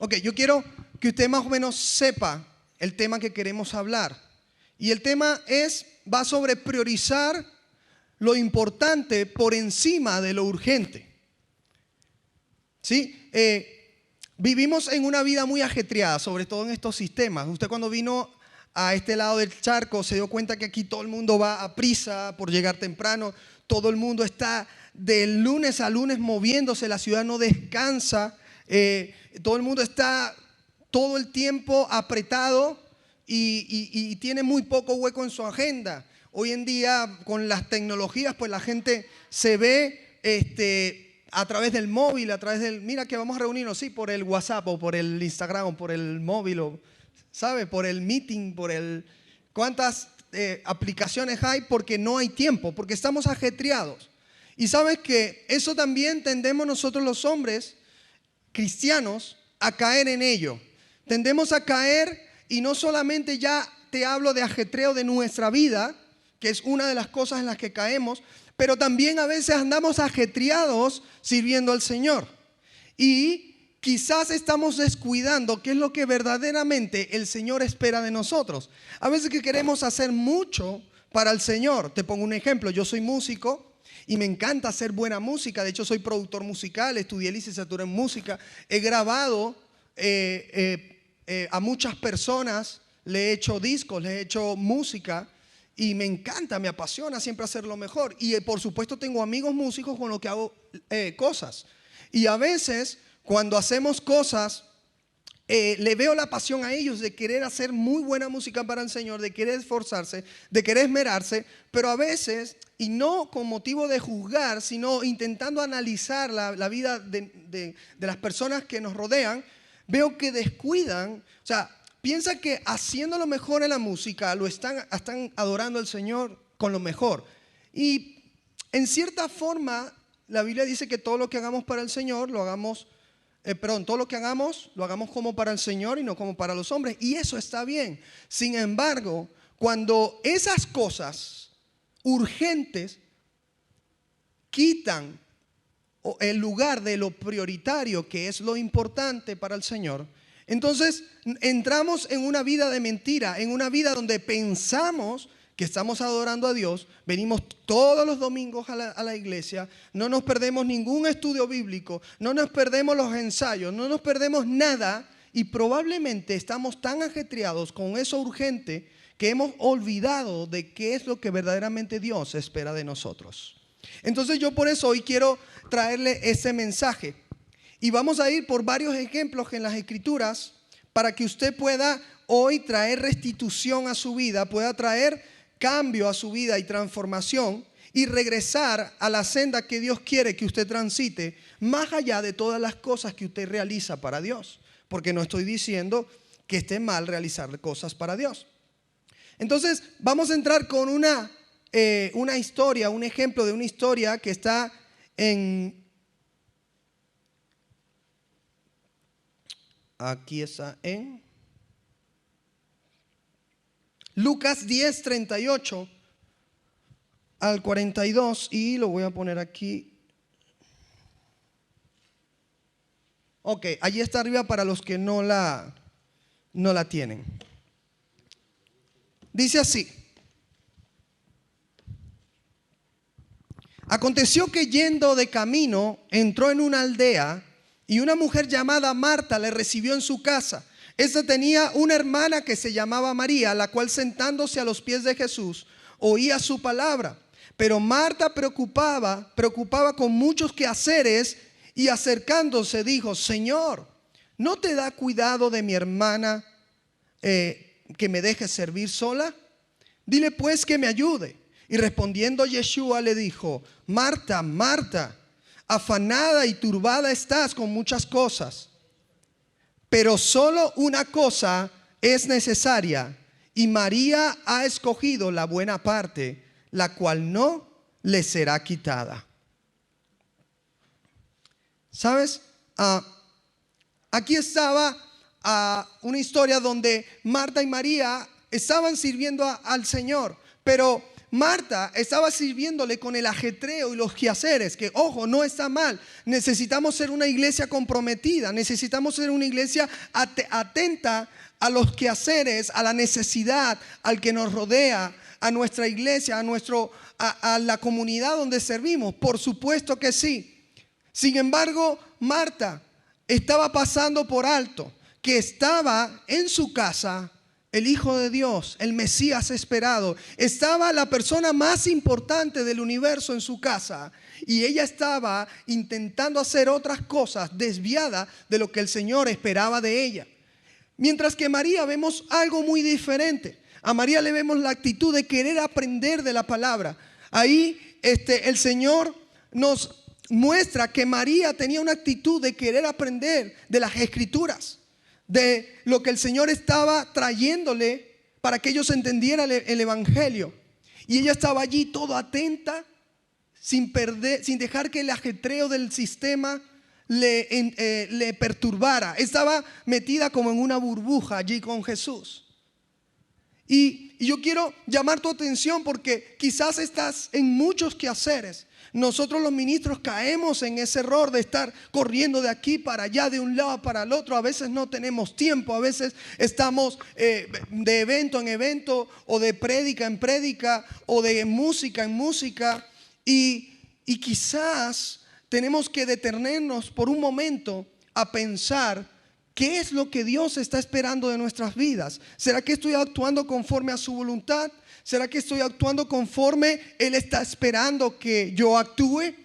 Ok, yo quiero que usted más o menos sepa el tema que queremos hablar. Y el tema va sobre priorizar lo importante por encima de lo urgente. ¿Sí? Vivimos en una vida muy ajetreada, sobre todo en estos sistemas. Usted cuando vino a este lado del charco se dio cuenta que aquí todo el mundo va a prisa por llegar temprano. Todo el mundo está de lunes a lunes moviéndose, la ciudad no descansa. Todo el mundo está todo el tiempo apretado y tiene muy poco hueco en su agenda. Hoy en día con las tecnologías pues la gente se ve a través del móvil, mira que vamos a reunirnos, sí, por el WhatsApp o por el Instagram o por el móvil, ¿sabe? Por el meeting, ¿cuántas aplicaciones hay? Porque no hay tiempo, porque estamos ajetreados. Y sabes que eso también tendemos nosotros los hombres cristianos a caer en ello. Tendemos a caer, y no solamente ya te hablo de ajetreo de nuestra vida, que es una de las cosas en las que caemos, pero también a veces andamos ajetreados sirviendo al Señor. Y quizás estamos descuidando qué es lo que verdaderamente el Señor espera de nosotros. A veces que queremos hacer mucho para el Señor. Te pongo un ejemplo, yo soy músico. Y me encanta hacer buena música. De hecho, soy productor musical, estudié licenciatura en música. He grabado a muchas personas, le he hecho discos, le he hecho música. Y me encanta, me apasiona siempre hacer lo mejor. Y por supuesto tengo amigos músicos con los que hago cosas. Y a veces, cuando hacemos cosas, le veo la pasión a ellos de querer hacer muy buena música para el Señor, de querer esforzarse, de querer esmerarse, pero a veces, y no con motivo de juzgar, sino intentando analizar la vida de las personas que nos rodean, veo que descuidan, o sea, piensa que haciendo lo mejor en la música, están adorando al Señor con lo mejor. Y en cierta forma, la Biblia dice que todo lo que hagamos para el Señor, todo lo que hagamos, lo hagamos como para el Señor y no como para los hombres. Y eso está bien. Sin embargo, cuando esas cosas urgentes quitan el lugar de lo prioritario, que es lo importante para el Señor, entonces entramos en una vida de mentira, en una vida donde pensamos que estamos adorando a Dios, venimos todos los domingos a la iglesia, no nos perdemos ningún estudio bíblico, no nos perdemos los ensayos, no nos perdemos nada, y probablemente estamos tan ajetreados con eso urgente que hemos olvidado de qué es lo que verdaderamente Dios espera de nosotros. Entonces yo por eso hoy quiero traerle ese mensaje. Y vamos a ir por varios ejemplos en las Escrituras para que usted pueda hoy traer restitución a su vida, pueda traer cambio a su vida y transformación y regresar a la senda que Dios quiere que usted transite, más allá de todas las cosas que usted realiza para Dios. Porque no estoy diciendo que esté mal realizar cosas para Dios. Entonces vamos a entrar con una historia, un ejemplo de una historia que está aquí está en Lucas 10, 38 al 42, y lo voy a poner aquí. Ok, allí está arriba para los que no la tienen. Dice así: aconteció que yendo de camino entró en una aldea y una mujer llamada Marta le recibió en su casa. Esta tenía una hermana que se llamaba María, la cual sentándose a los pies de Jesús oía su palabra. Pero Marta preocupaba con muchos quehaceres, y acercándose dijo: Señor, ¿no te da cuidado de mi hermana que me deje servir sola? Dile pues que me ayude. Y respondiendo Yeshua le dijo: Marta, Marta, afanada y turbada estás con muchas cosas, pero solo una cosa es necesaria, y María ha escogido la buena parte, la cual no le será quitada. ¿Sabes? Aquí estaba una historia donde Marta y María estaban sirviendo al Señor, pero Marta estaba sirviéndole con el ajetreo y los quehaceres, que ojo, no está mal. Necesitamos ser una iglesia comprometida, necesitamos ser una iglesia atenta a los quehaceres, a la necesidad, al que nos rodea, a nuestra iglesia, a la comunidad donde servimos. Por supuesto que sí. Sin embargo, Marta estaba pasando por alto que estaba en su casa el Hijo de Dios, el Mesías esperado. Estaba la persona más importante del universo en su casa y ella estaba intentando hacer otras cosas desviada de lo que el Señor esperaba de ella. Mientras que María vemos algo muy diferente. A María le vemos la actitud de querer aprender de la palabra. Ahí el Señor nos muestra que María tenía una actitud de querer aprender de las Escrituras, de lo que el Señor estaba trayéndole para que ellos entendieran el Evangelio. Y ella estaba allí todo atenta, sin dejar que el ajetreo del sistema le perturbara. Estaba metida como en una burbuja allí con Jesús. Y yo quiero llamar tu atención porque quizás estás en muchos quehaceres. Nosotros los ministros caemos en ese error de estar corriendo de aquí para allá, de un lado para el otro. A veces no tenemos tiempo, a veces estamos de evento en evento, o de prédica en prédica, o de música en música. Y quizás tenemos que detenernos por un momento a pensar qué es lo que Dios está esperando de nuestras vidas. ¿Será que estoy actuando conforme a su voluntad? ¿Será que estoy actuando conforme Él está esperando que yo actúe?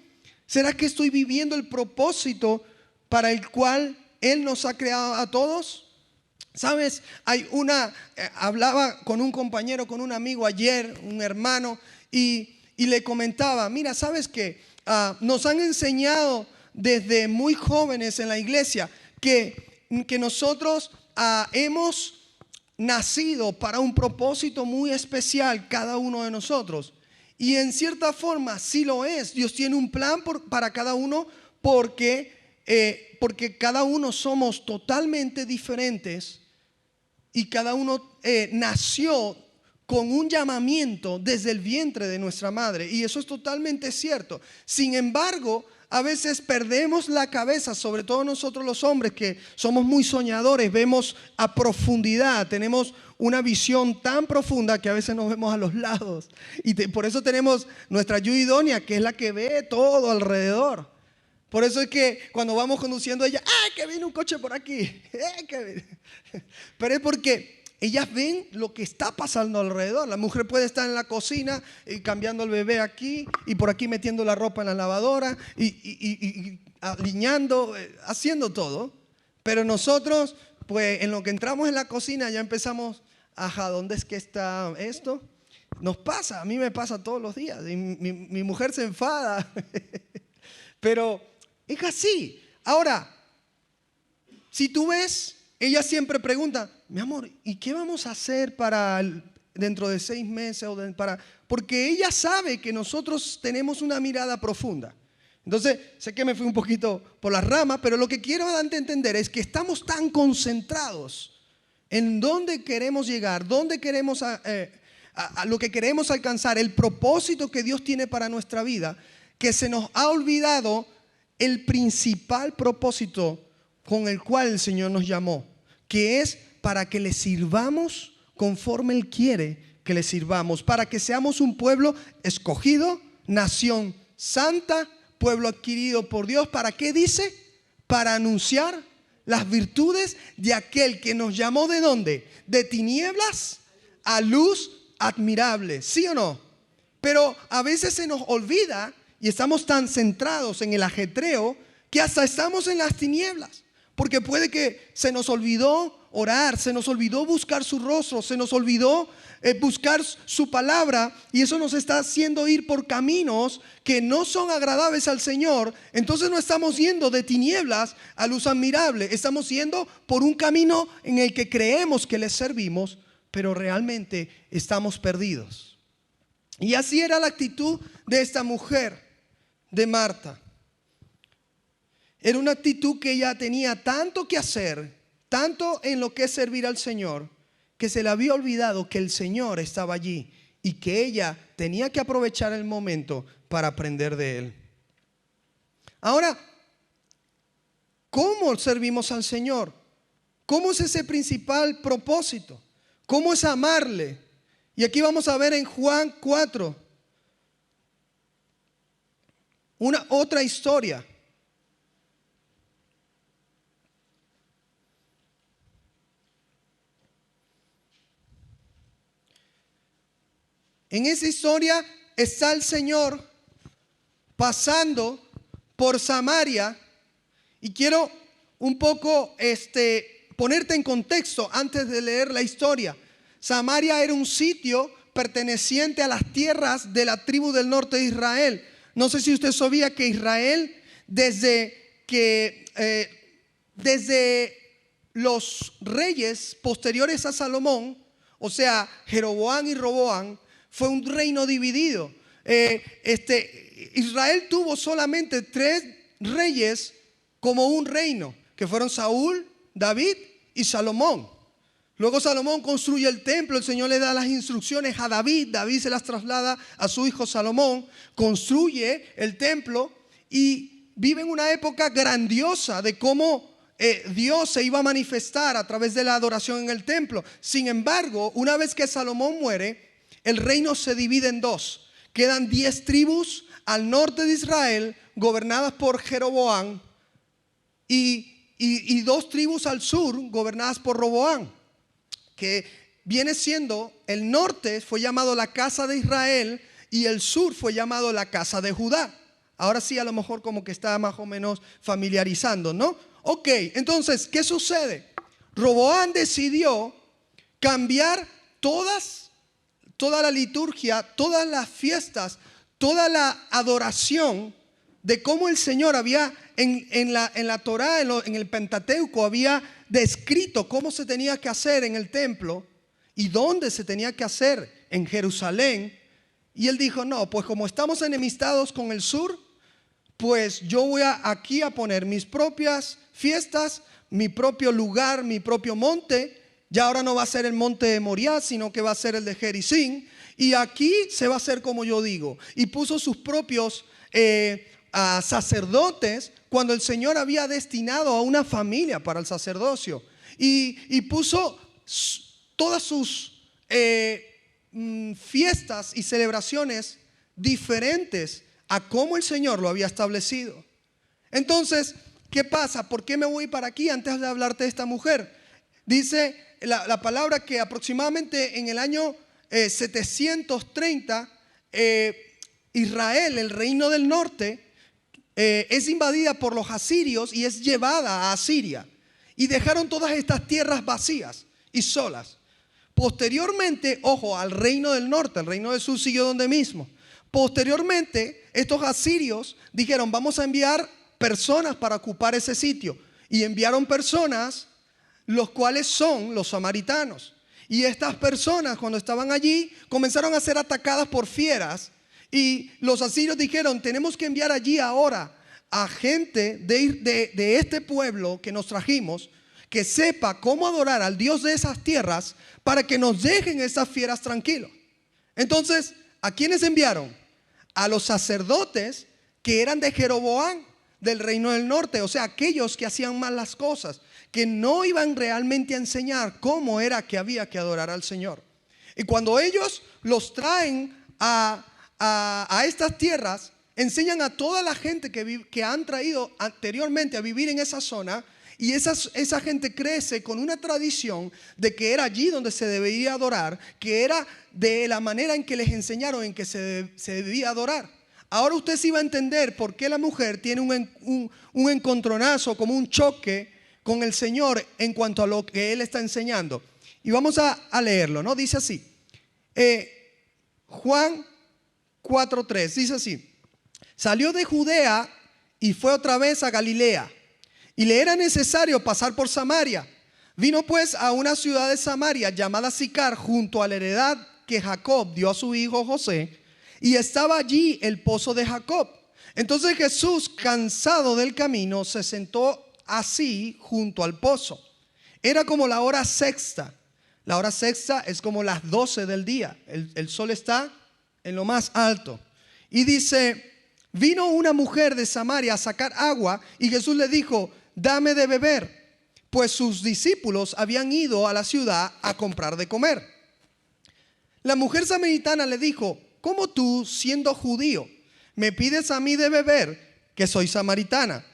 ¿Será que estoy viviendo el propósito para el cual Él nos ha creado a todos? ¿Sabes? Hablaba con un compañero, con un amigo ayer, un hermano, y le comentaba, mira, ¿sabes qué? Nos han enseñado desde muy jóvenes en la iglesia que nosotros hemos nacido para un propósito muy especial, cada uno de nosotros. Y en cierta forma sí lo es. Dios tiene un plan para cada uno porque cada uno somos totalmente diferentes y cada uno nació con un llamamiento desde el vientre de nuestra madre. Y eso es totalmente cierto. Sin embargo, a veces perdemos la cabeza, sobre todo nosotros los hombres que somos muy soñadores, vemos a profundidad, tenemos una visión tan profunda que a veces nos vemos a los lados. Y por eso tenemos nuestra ayuda idónea, que es la que ve todo alrededor. Por eso es que cuando vamos conduciendo ella, ¡ay, que viene un coche por aquí! Pero es porque ellas ven lo que está pasando alrededor. La mujer puede estar en la cocina y cambiando el bebé aquí y por aquí metiendo la ropa en la lavadora y alineando, haciendo todo. Pero nosotros, pues en lo que entramos en la cocina ya empezamos, ajá, ¿dónde es que está esto? Nos pasa, a mí me pasa todos los días. Y mi mujer se enfada. Pero es así. Ahora, si tú ves, ella siempre pregunta, mi amor, ¿y qué vamos a hacer para dentro de 6 meses? Porque ella sabe que nosotros tenemos una mirada profunda. Entonces, sé que me fui un poquito por las ramas, pero lo que quiero darte a entender es que estamos tan concentrados en dónde queremos llegar, dónde queremos a lo que queremos alcanzar, el propósito que Dios tiene para nuestra vida, que se nos ha olvidado el principal propósito con el cual el Señor nos llamó, que es para que le sirvamos conforme Él quiere que le sirvamos, para que seamos un pueblo escogido, nación santa, pueblo adquirido por Dios. ¿Para qué dice? Para anunciar las virtudes de aquel que nos llamó, ¿de dónde? De tinieblas a luz admirable, ¿sí o no? Pero a veces se nos olvida y estamos tan centrados en el ajetreo que hasta estamos en las tinieblas. Porque puede que se nos olvidó orar, se nos olvidó buscar su rostro, se nos olvidó buscar su palabra, y eso nos está haciendo ir por caminos que no son agradables al Señor. Entonces no estamos yendo de tinieblas a luz admirable, estamos yendo por un camino en el que creemos que le servimos, pero realmente estamos perdidos. Y así era la actitud de esta mujer, de Marta. Era una actitud que ella tenía tanto que hacer, tanto en lo que es servir al Señor, que se le había olvidado que el Señor estaba allí y que ella tenía que aprovechar el momento para aprender de él. Ahora, ¿cómo servimos al Señor? ¿Cómo es ese principal propósito? ¿Cómo es amarle? Y aquí vamos a ver en Juan 4 otra historia. En esa historia está el Señor pasando por Samaria, y quiero un poco ponerte en contexto antes de leer la historia. Samaria era un sitio perteneciente a las tierras de la tribu del norte de Israel. No sé si usted sabía que Israel, desde los reyes posteriores a Salomón, o sea, Jeroboam y Roboam, fue un reino dividido. Israel tuvo solamente 3 reyes como un reino, que fueron Saúl, David y Salomón. Luego Salomón construye el templo, el Señor le da las instrucciones a David, David se las traslada a su hijo Salomón, construye el templo y vive en una época grandiosa de cómo Dios se iba a manifestar a través de la adoración en el templo. Sin embargo, una vez que Salomón muere, el reino se divide en 2. Quedan 10 tribus al norte de Israel, gobernadas por Jeroboam, y 2 tribus al sur, gobernadas por Roboam, que viene siendo, el norte fue llamado la casa de Israel y el sur fue llamado la casa de Judá. Ahora sí, a lo mejor como que está más o menos familiarizando, ¿no? Ok, entonces, ¿qué sucede? Roboam decidió cambiar toda la liturgia, todas las fiestas, toda la adoración de cómo el Señor había en la Torá, en el Pentateuco, había descrito cómo se tenía que hacer en el templo y dónde se tenía que hacer en Jerusalén. Y él dijo, no, pues como estamos enemistados con el sur, pues yo voy aquí a poner mis propias fiestas, mi propio lugar, mi propio monte. Ya ahora no va a ser el monte de Moriah, sino que va a ser el de Gerizim. Y aquí se va a hacer como yo digo. Y puso sus propios sacerdotes, cuando el Señor había destinado a una familia para el sacerdocio. Y puso todas sus fiestas y celebraciones diferentes a cómo el Señor lo había establecido. Entonces, ¿qué pasa? ¿Por qué me voy para aquí antes de hablarte de esta mujer? Dice la palabra que aproximadamente en el año 730, Israel, el reino del norte, es invadida por los asirios y es llevada a Asiria. Y dejaron todas estas tierras vacías y solas. Posteriormente, ojo, al reino del norte, el reino del sur siguió donde mismo. Posteriormente, estos asirios dijeron, vamos a enviar personas para ocupar ese sitio. Y enviaron personas, los cuales son los samaritanos. Y estas personas, cuando estaban allí, comenzaron a ser atacadas por fieras. Y los asirios dijeron, tenemos que enviar allí ahora a gente de este pueblo que nos trajimos, que sepa cómo adorar al Dios de esas tierras, para que nos dejen esas fieras tranquilos. Entonces, ¿a quiénes enviaron? A los sacerdotes que eran de Jeroboam, del reino del norte, o sea, aquellos que hacían mal las cosas, que no iban realmente a enseñar cómo era que había que adorar al Señor. Y cuando ellos los traen a estas tierras, enseñan a toda la gente que han traído anteriormente a vivir en esa zona, y esa gente crece con una tradición de que era allí donde se debería adorar, que era de la manera en que les enseñaron en que se debía adorar. Ahora usted sí va a entender por qué la mujer tiene un encontronazo, como un choque con el Señor en cuanto a lo que Él está enseñando. Y vamos a leerlo, ¿no? Dice así, Juan 4:3, dice así: salió de Judea y fue otra vez a Galilea, y le era necesario pasar por Samaria. Vino pues a una ciudad de Samaria llamada Sicar, junto a la heredad que Jacob dio a su hijo José, y estaba allí el pozo de Jacob. Entonces Jesús, cansado del camino, se sentó así junto al pozo. Era como la hora sexta. La hora sexta es como las 12 del día. El sol está en lo más alto. Y dice, vino una mujer de Samaria a sacar agua y Jesús le dijo, dame de beber, pues sus discípulos habían ido a la ciudad a comprar de comer. La mujer samaritana le dijo, ¿cómo tú, siendo judío, me pides a mí de beber, que soy samaritana?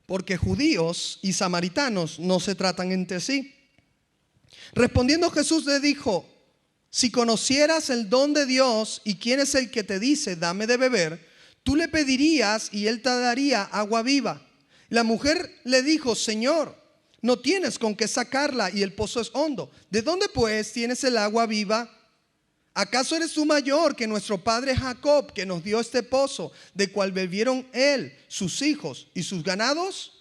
Porque judíos y samaritanos no se tratan entre sí. Respondiendo Jesús le dijo, si conocieras el don de Dios y quién es el que te dice, dame de beber, tú le pedirías y él te daría agua viva. La mujer le dijo, Señor, no tienes con qué sacarla y el pozo es hondo. ¿De dónde pues tienes el agua viva? ¿Acaso eres tú mayor que nuestro padre Jacob, que nos dio este pozo, de cual bebieron él, sus hijos y sus ganados?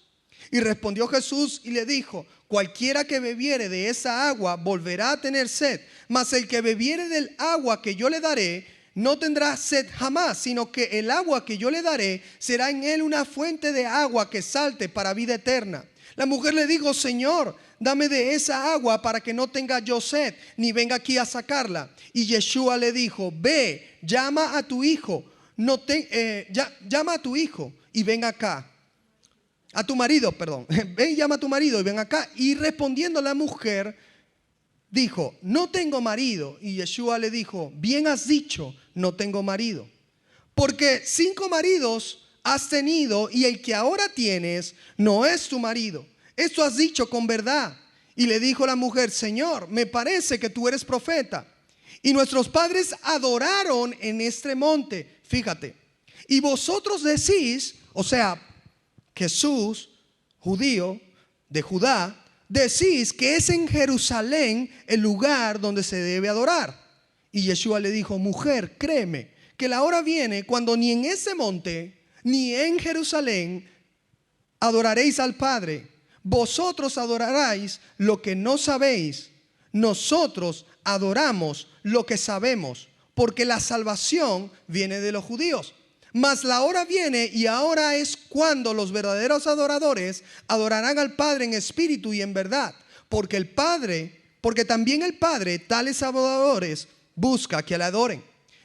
Y respondió Jesús y le dijo, cualquiera que bebiere de esa agua volverá a tener sed, mas el que bebiere del agua que yo le daré no tendrá sed jamás, sino que el agua que yo le daré será en él una fuente de agua que salte para vida eterna. La mujer le dijo, Señor, dame de esa agua para que no tenga yo sed, ni venga aquí a sacarla. Y Yeshua le dijo, ve, llama a tu hijo, llama a tu hijo y ven acá. A tu marido, perdón. Ven, llama a tu marido y ven acá. Y respondiendo la mujer, dijo, no tengo marido. Y Yeshua le dijo, bien has dicho, no tengo marido. Porque 5 maridos has tenido y el que ahora tienes no es tu marido. Esto has dicho con verdad. Y le dijo la mujer, Señor, me parece que tú eres profeta. Y nuestros padres adoraron en este monte. Fíjate. Y vosotros decís, o sea, Jesús, judío de Judá, decís que es en Jerusalén el lugar donde se debe adorar. Y Yeshua le dijo, mujer, créeme que la hora viene cuando ni en ese monte ni en Jerusalén adoraréis al Padre. Vosotros adoraréis lo que no sabéis. Nosotros adoramos lo que sabemos, porque la salvación viene de los judíos. Mas la hora viene y ahora es cuando los verdaderos adoradores adorarán al Padre en espíritu y en verdad, porque también el Padre tales adoradores busca que le adoren.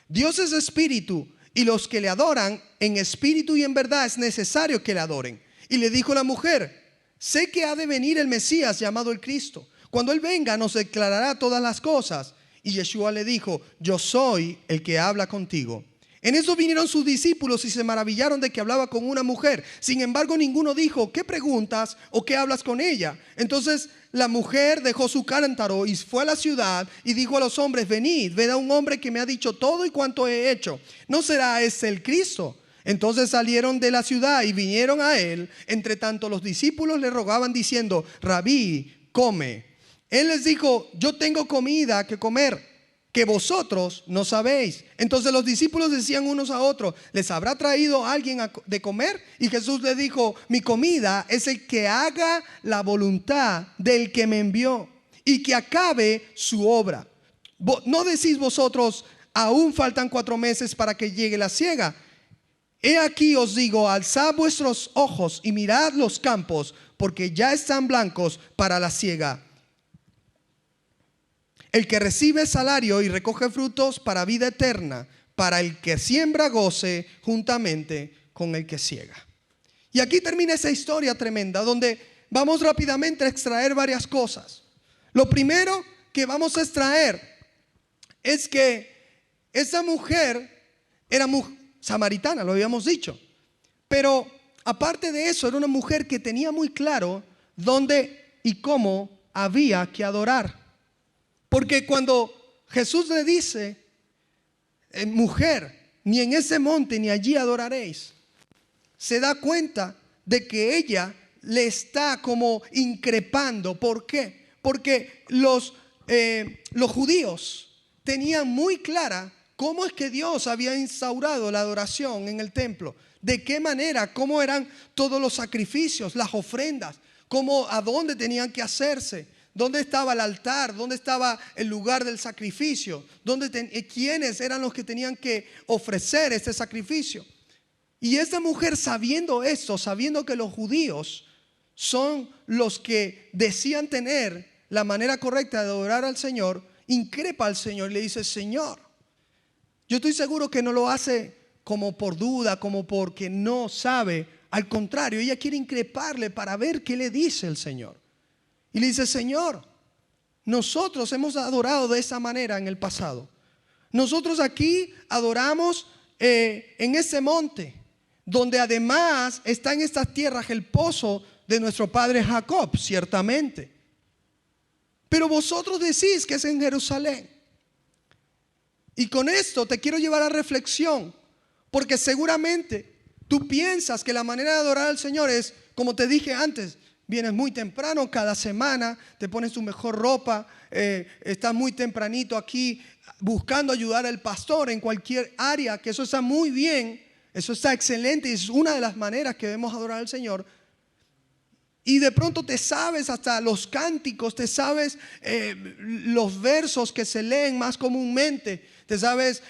Dios es espíritu y los que le adoran en espíritu y en verdad es necesario que le adoren. Y le dijo la mujer, sé que ha de venir el Mesías llamado el Cristo. Cuando él venga nos declarará todas las cosas. Y Yeshua le dijo, yo soy el que habla contigo. En eso vinieron sus discípulos y se maravillaron de que hablaba con una mujer. Sin embargo, ninguno dijo, ¿qué preguntas o qué hablas con ella? Entonces la mujer dejó su cántaro y fue a la ciudad y dijo a los hombres, venid, ved a un hombre que me ha dicho todo y cuanto he hecho. ¿No será este el Cristo? Entonces salieron de la ciudad y vinieron a él. Entre tanto los discípulos le rogaban diciendo, Rabí, come. Él les dijo, yo tengo comida que comer que vosotros no sabéis. Entonces los discípulos decían unos a otros, ¿les habrá traído alguien de comer? Y Jesús les dijo, mi comida es el que haga la voluntad del que me envió y que acabe su obra. ¿No decís vosotros, aún faltan 4 meses para que llegue la siega? He aquí os digo, alzad vuestros ojos y mirad los campos, porque ya están blancos para la siega. El que recibe salario y recoge frutos para vida eterna, para el que siembra goce juntamente con el que siega. Y aquí termina esa historia tremenda donde vamos rápidamente a extraer varias cosas. Lo primero que vamos a extraer es que esa mujer era samaritana, lo habíamos dicho. Pero aparte de eso, era una mujer que tenía muy claro dónde y cómo había que adorar. Porque cuando Jesús le dice, mujer, ni en ese monte ni allí adoraréis, se da cuenta de que ella le está como increpando. ¿Por qué? Porque los judíos tenían muy clara cómo es que Dios había instaurado la adoración en el templo. De qué manera, cómo eran todos los sacrificios, las ofrendas, a dónde tenían que hacerse. ¿Dónde estaba el altar? ¿Dónde estaba el lugar del sacrificio? ¿Quiénes eran los que tenían que ofrecer este sacrificio? Y esta mujer, sabiendo esto, sabiendo que los judíos son los que decían tener la manera correcta de adorar al Señor, increpa al Señor y le dice, Señor, yo estoy seguro que no lo hace como por duda, como porque no sabe. Al contrario, ella quiere increparle para ver qué le dice el Señor. Y le dice, Señor, nosotros hemos adorado de esa manera en el pasado. Nosotros aquí adoramos en ese monte, donde además está en estas tierras el pozo de nuestro padre Jacob, ciertamente. Pero vosotros decís que es en Jerusalén. Y con esto te quiero llevar a reflexión, porque seguramente tú piensas que la manera de adorar al Señor es, como te dije antes, vienes muy temprano cada semana, te pones tu mejor ropa, estás muy tempranito aquí buscando ayudar al pastor en cualquier área, que eso está muy bien, eso está excelente y es una de las maneras que debemos adorar al Señor. Y de pronto te sabes hasta los cánticos, te sabes los versos que se leen más comúnmente, te sabes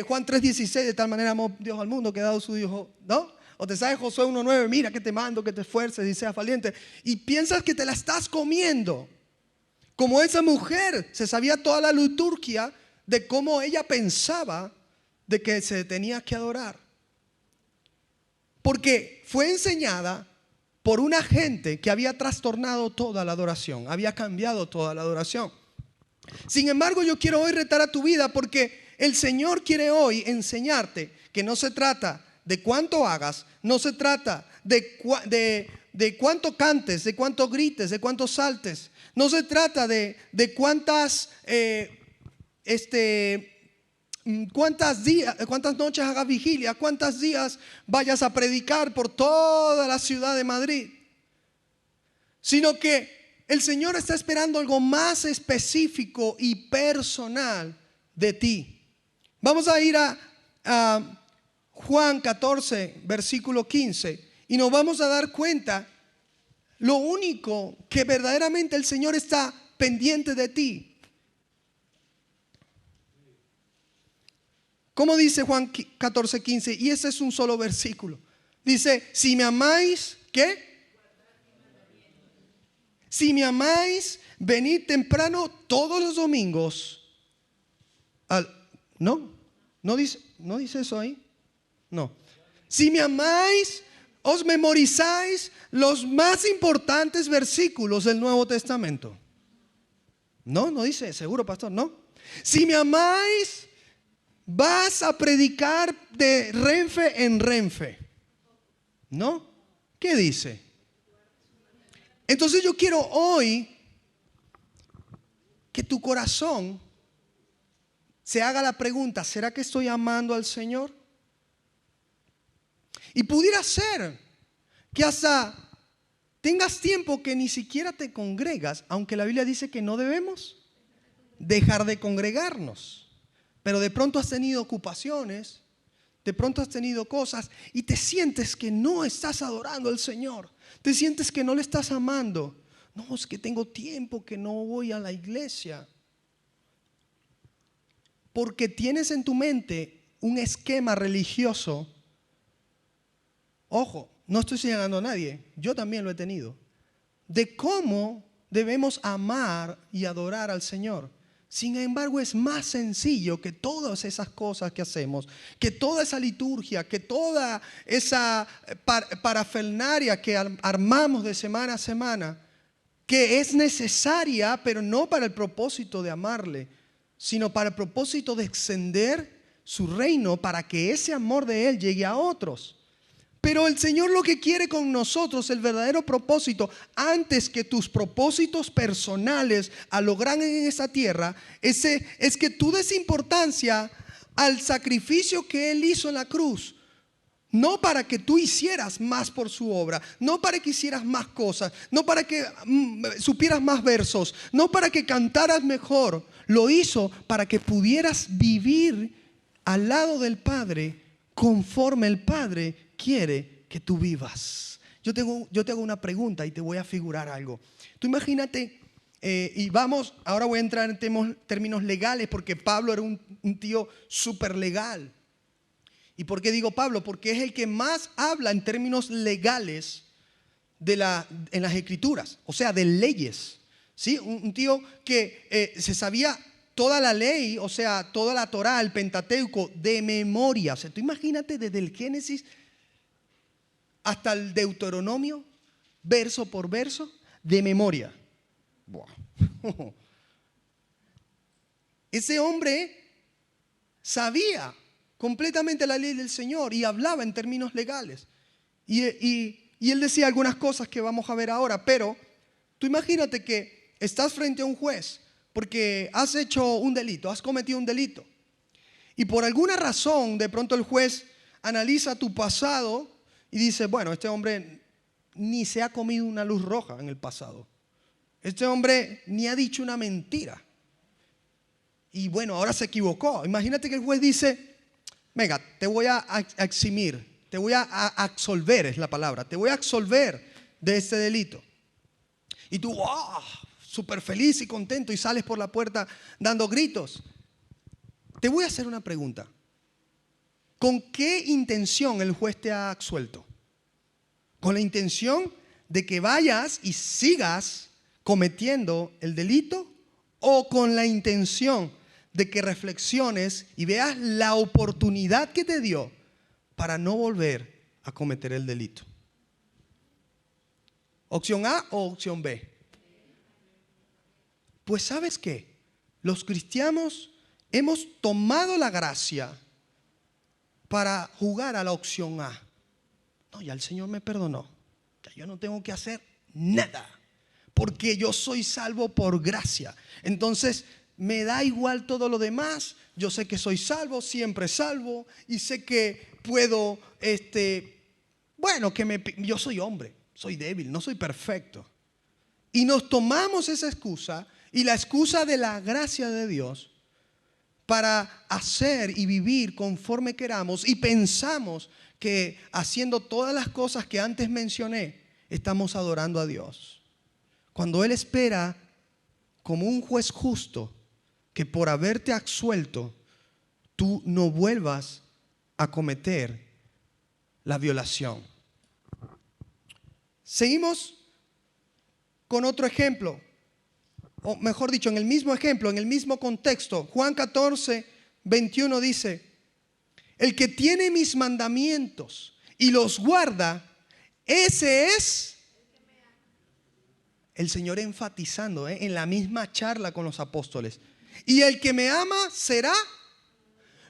Juan 3:16, de tal manera amó Dios al mundo que ha dado su Hijo, ¿no? O te sabes Josué 1:9, mira que te mando, que te esfuerces y seas valiente. Y piensas que te la estás comiendo. Como esa mujer se sabía toda la liturgia de cómo ella pensaba de que se tenía que adorar. Porque fue enseñada por una gente que había trastornado toda la adoración, había cambiado toda la adoración. Sin embargo, yo quiero hoy retar a tu vida porque el Señor quiere hoy enseñarte que no se trata de cuánto hagas, no se trata de cuánto cantes, de cuánto grites, de cuánto saltes, no se trata de cuántas cuántas noches hagas vigilia, cuántos días vayas a predicar por toda la ciudad de Madrid, sino que el Señor está esperando algo más específico y personal de ti. Vamos a ir a Juan 14, versículo 15, y nos vamos a dar cuenta lo único que verdaderamente el Señor está pendiente de ti. ¿Cómo dice Juan 14, 15? Y ese es un solo versículo. Dice, si me amáis, ¿qué? Si me amáis, venid temprano todos los domingos. ¿No dice eso ahí? No. Si me amáis, os memorizáis los más importantes versículos del Nuevo Testamento. No dice, seguro, pastor, no. Si me amáis, vas a predicar de Renfe en Renfe, ¿no? ¿Qué dice? Entonces yo quiero hoy que tu corazón se haga la pregunta, ¿será que estoy amando al Señor? Y pudiera ser que hasta tengas tiempo que ni siquiera te congregas, aunque la Biblia dice que no debemos dejar de congregarnos. Pero de pronto has tenido ocupaciones, de pronto has tenido cosas y te sientes que no estás adorando al Señor. Te sientes que no le estás amando. No, es que tengo tiempo que no voy a la iglesia. Porque tienes en tu mente un esquema religioso. Ojo, no estoy señalando a nadie, yo también lo he tenido. De cómo debemos amar y adorar al Señor. Sin embargo, es más sencillo que todas esas cosas que hacemos, que toda esa liturgia, que toda esa parafernalia que armamos de semana a semana, que es necesaria, pero no para el propósito de amarle, sino para el propósito de extender su reino, para que ese amor de Él llegue a otros. Pero el Señor lo que quiere con nosotros, el verdadero propósito, antes que tus propósitos personales a lograr en esta tierra, es que tú des importancia al sacrificio que Él hizo en la cruz. No para que tú hicieras más por su obra, no para que hicieras más cosas, no para que supieras más versos, no para que cantaras mejor. Lo hizo para que pudieras vivir al lado del Padre conforme el Padre quiere que tú vivas. Yo te hago una pregunta y te voy a figurar algo. Tú imagínate, y vamos, ahora voy a entrar en términos legales porque Pablo era un tío súper legal. ¿Y por qué digo Pablo? Porque es el que más habla en términos legales en las escrituras, o sea, de leyes, ¿Sí? Un tío que se sabía toda la ley, o sea, toda la Torá, el Pentateuco, de memoria. O sea, tú imagínate desde el Génesis hasta el Deuteronomio, verso por verso, de memoria. Buah. Ese hombre sabía completamente la ley del Señor y hablaba en términos legales. Y él decía algunas cosas que vamos a ver ahora, pero tú imagínate que estás frente a un juez porque has hecho un delito, has cometido un delito. Y por alguna razón, de pronto el juez analiza tu pasado y dice, bueno, este hombre ni se ha comido una luz roja en el pasado. Este hombre ni ha dicho una mentira. Y bueno, ahora se equivocó. Imagínate que el juez dice, venga, te voy a eximir, te voy a absolver, es la palabra, te voy a absolver de este delito. Y tú, wow, súper feliz y contento y sales por la puerta dando gritos. Te voy a hacer una pregunta. ¿Con qué intención el juez te ha absuelto? ¿Con la intención de que vayas y sigas cometiendo el delito? ¿O con la intención de que reflexiones y veas la oportunidad que te dio para no volver a cometer el delito? ¿Opción A o opción B? Pues ¿sabes qué? Los cristianos hemos tomado la gracia para jugar a la opción A. No, ya el Señor me perdonó. Ya yo no tengo que hacer nada, porque yo soy salvo por gracia. Entonces me da igual todo lo demás. Yo sé que soy salvo, siempre salvo, y sé que puedo, yo soy hombre, soy débil, no soy perfecto. Y nos tomamos esa excusa y la excusa de la gracia de Dios para hacer y vivir conforme queramos, y pensamos que haciendo todas las cosas que antes mencioné, estamos adorando a Dios. Cuando Él espera, como un juez justo, que por haberte absuelto, tú no vuelvas a cometer la violación. Seguimos con otro ejemplo, o mejor dicho, en el mismo ejemplo, en el mismo contexto. Juan 14, 21 dice, el que tiene mis mandamientos y los guarda, ese es el Señor enfatizando en la misma charla con los apóstoles. Y el que me ama será,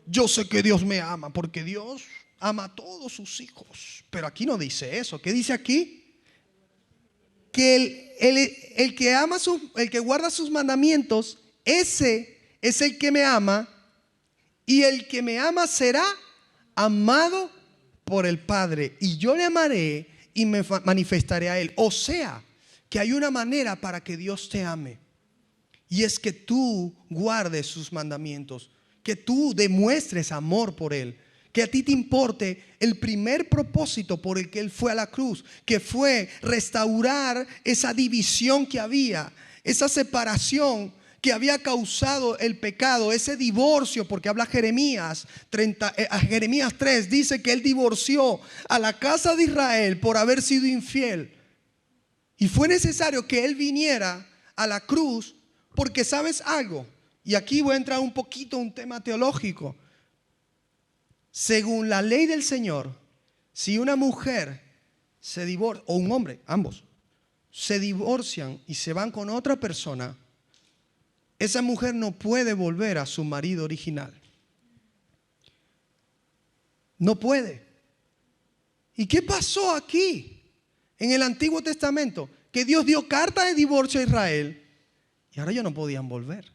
yo sé que Dios me ama porque Dios ama a todos sus hijos. Pero aquí no dice eso. ¿Qué dice aquí? Que el que guarda sus mandamientos, ese es el que me ama, y el que me ama será amado por el Padre, y yo le amaré y me manifestaré a él. O sea, que hay una manera para que Dios te ame, y es que tú guardes sus mandamientos, que tú demuestres amor por Él, que a ti te importe el primer propósito por el que Él fue a la cruz, que fue restaurar esa división que había, esa separación que había causado el pecado, ese divorcio, porque habla Jeremías 3, dice que Él divorció a la casa de Israel por haber sido infiel. Y fue necesario que Él viniera a la cruz, porque ¿sabes algo? Y aquí voy a entrar un poquito en un tema teológico. Según la ley del Señor, si una mujer se divorcia, o un hombre, ambos, se divorcian y se van con otra persona, esa mujer no puede volver a su marido original. No puede. ¿Y qué pasó aquí en el Antiguo Testamento? Que Dios dio carta de divorcio a Israel y ahora ya no podían volver.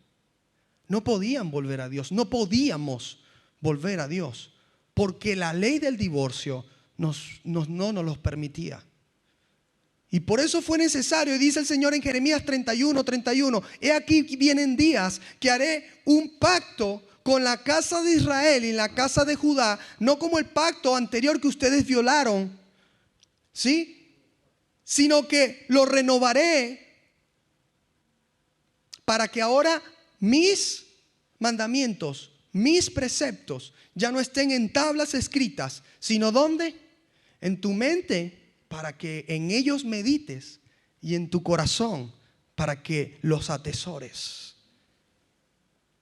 No podían volver a Dios. No podíamos volver a Dios, porque la ley del divorcio no nos los permitía. Y por eso fue necesario, y dice el Señor en Jeremías 31, he aquí vienen días que haré un pacto con la casa de Israel y la casa de Judá, no como el pacto anterior que ustedes violaron, ¿sí? Sino que lo renovaré para que ahora mis mandamientos, mis preceptos ya no estén en tablas escritas, sino ¿dónde? En tu mente, para que en ellos medites, y en tu corazón para que los atesores.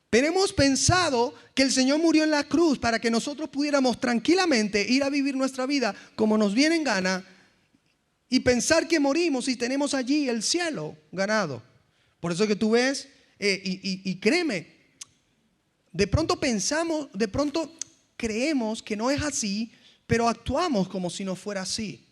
Pero hemos pensado que el Señor murió en la cruz para que nosotros pudiéramos tranquilamente ir a vivir nuestra vida como nos viene en gana y pensar que morimos y tenemos allí el cielo ganado. Por eso que tú ves, y créeme, de pronto pensamos, de pronto creemos que no es así, pero actuamos como si no fuera así.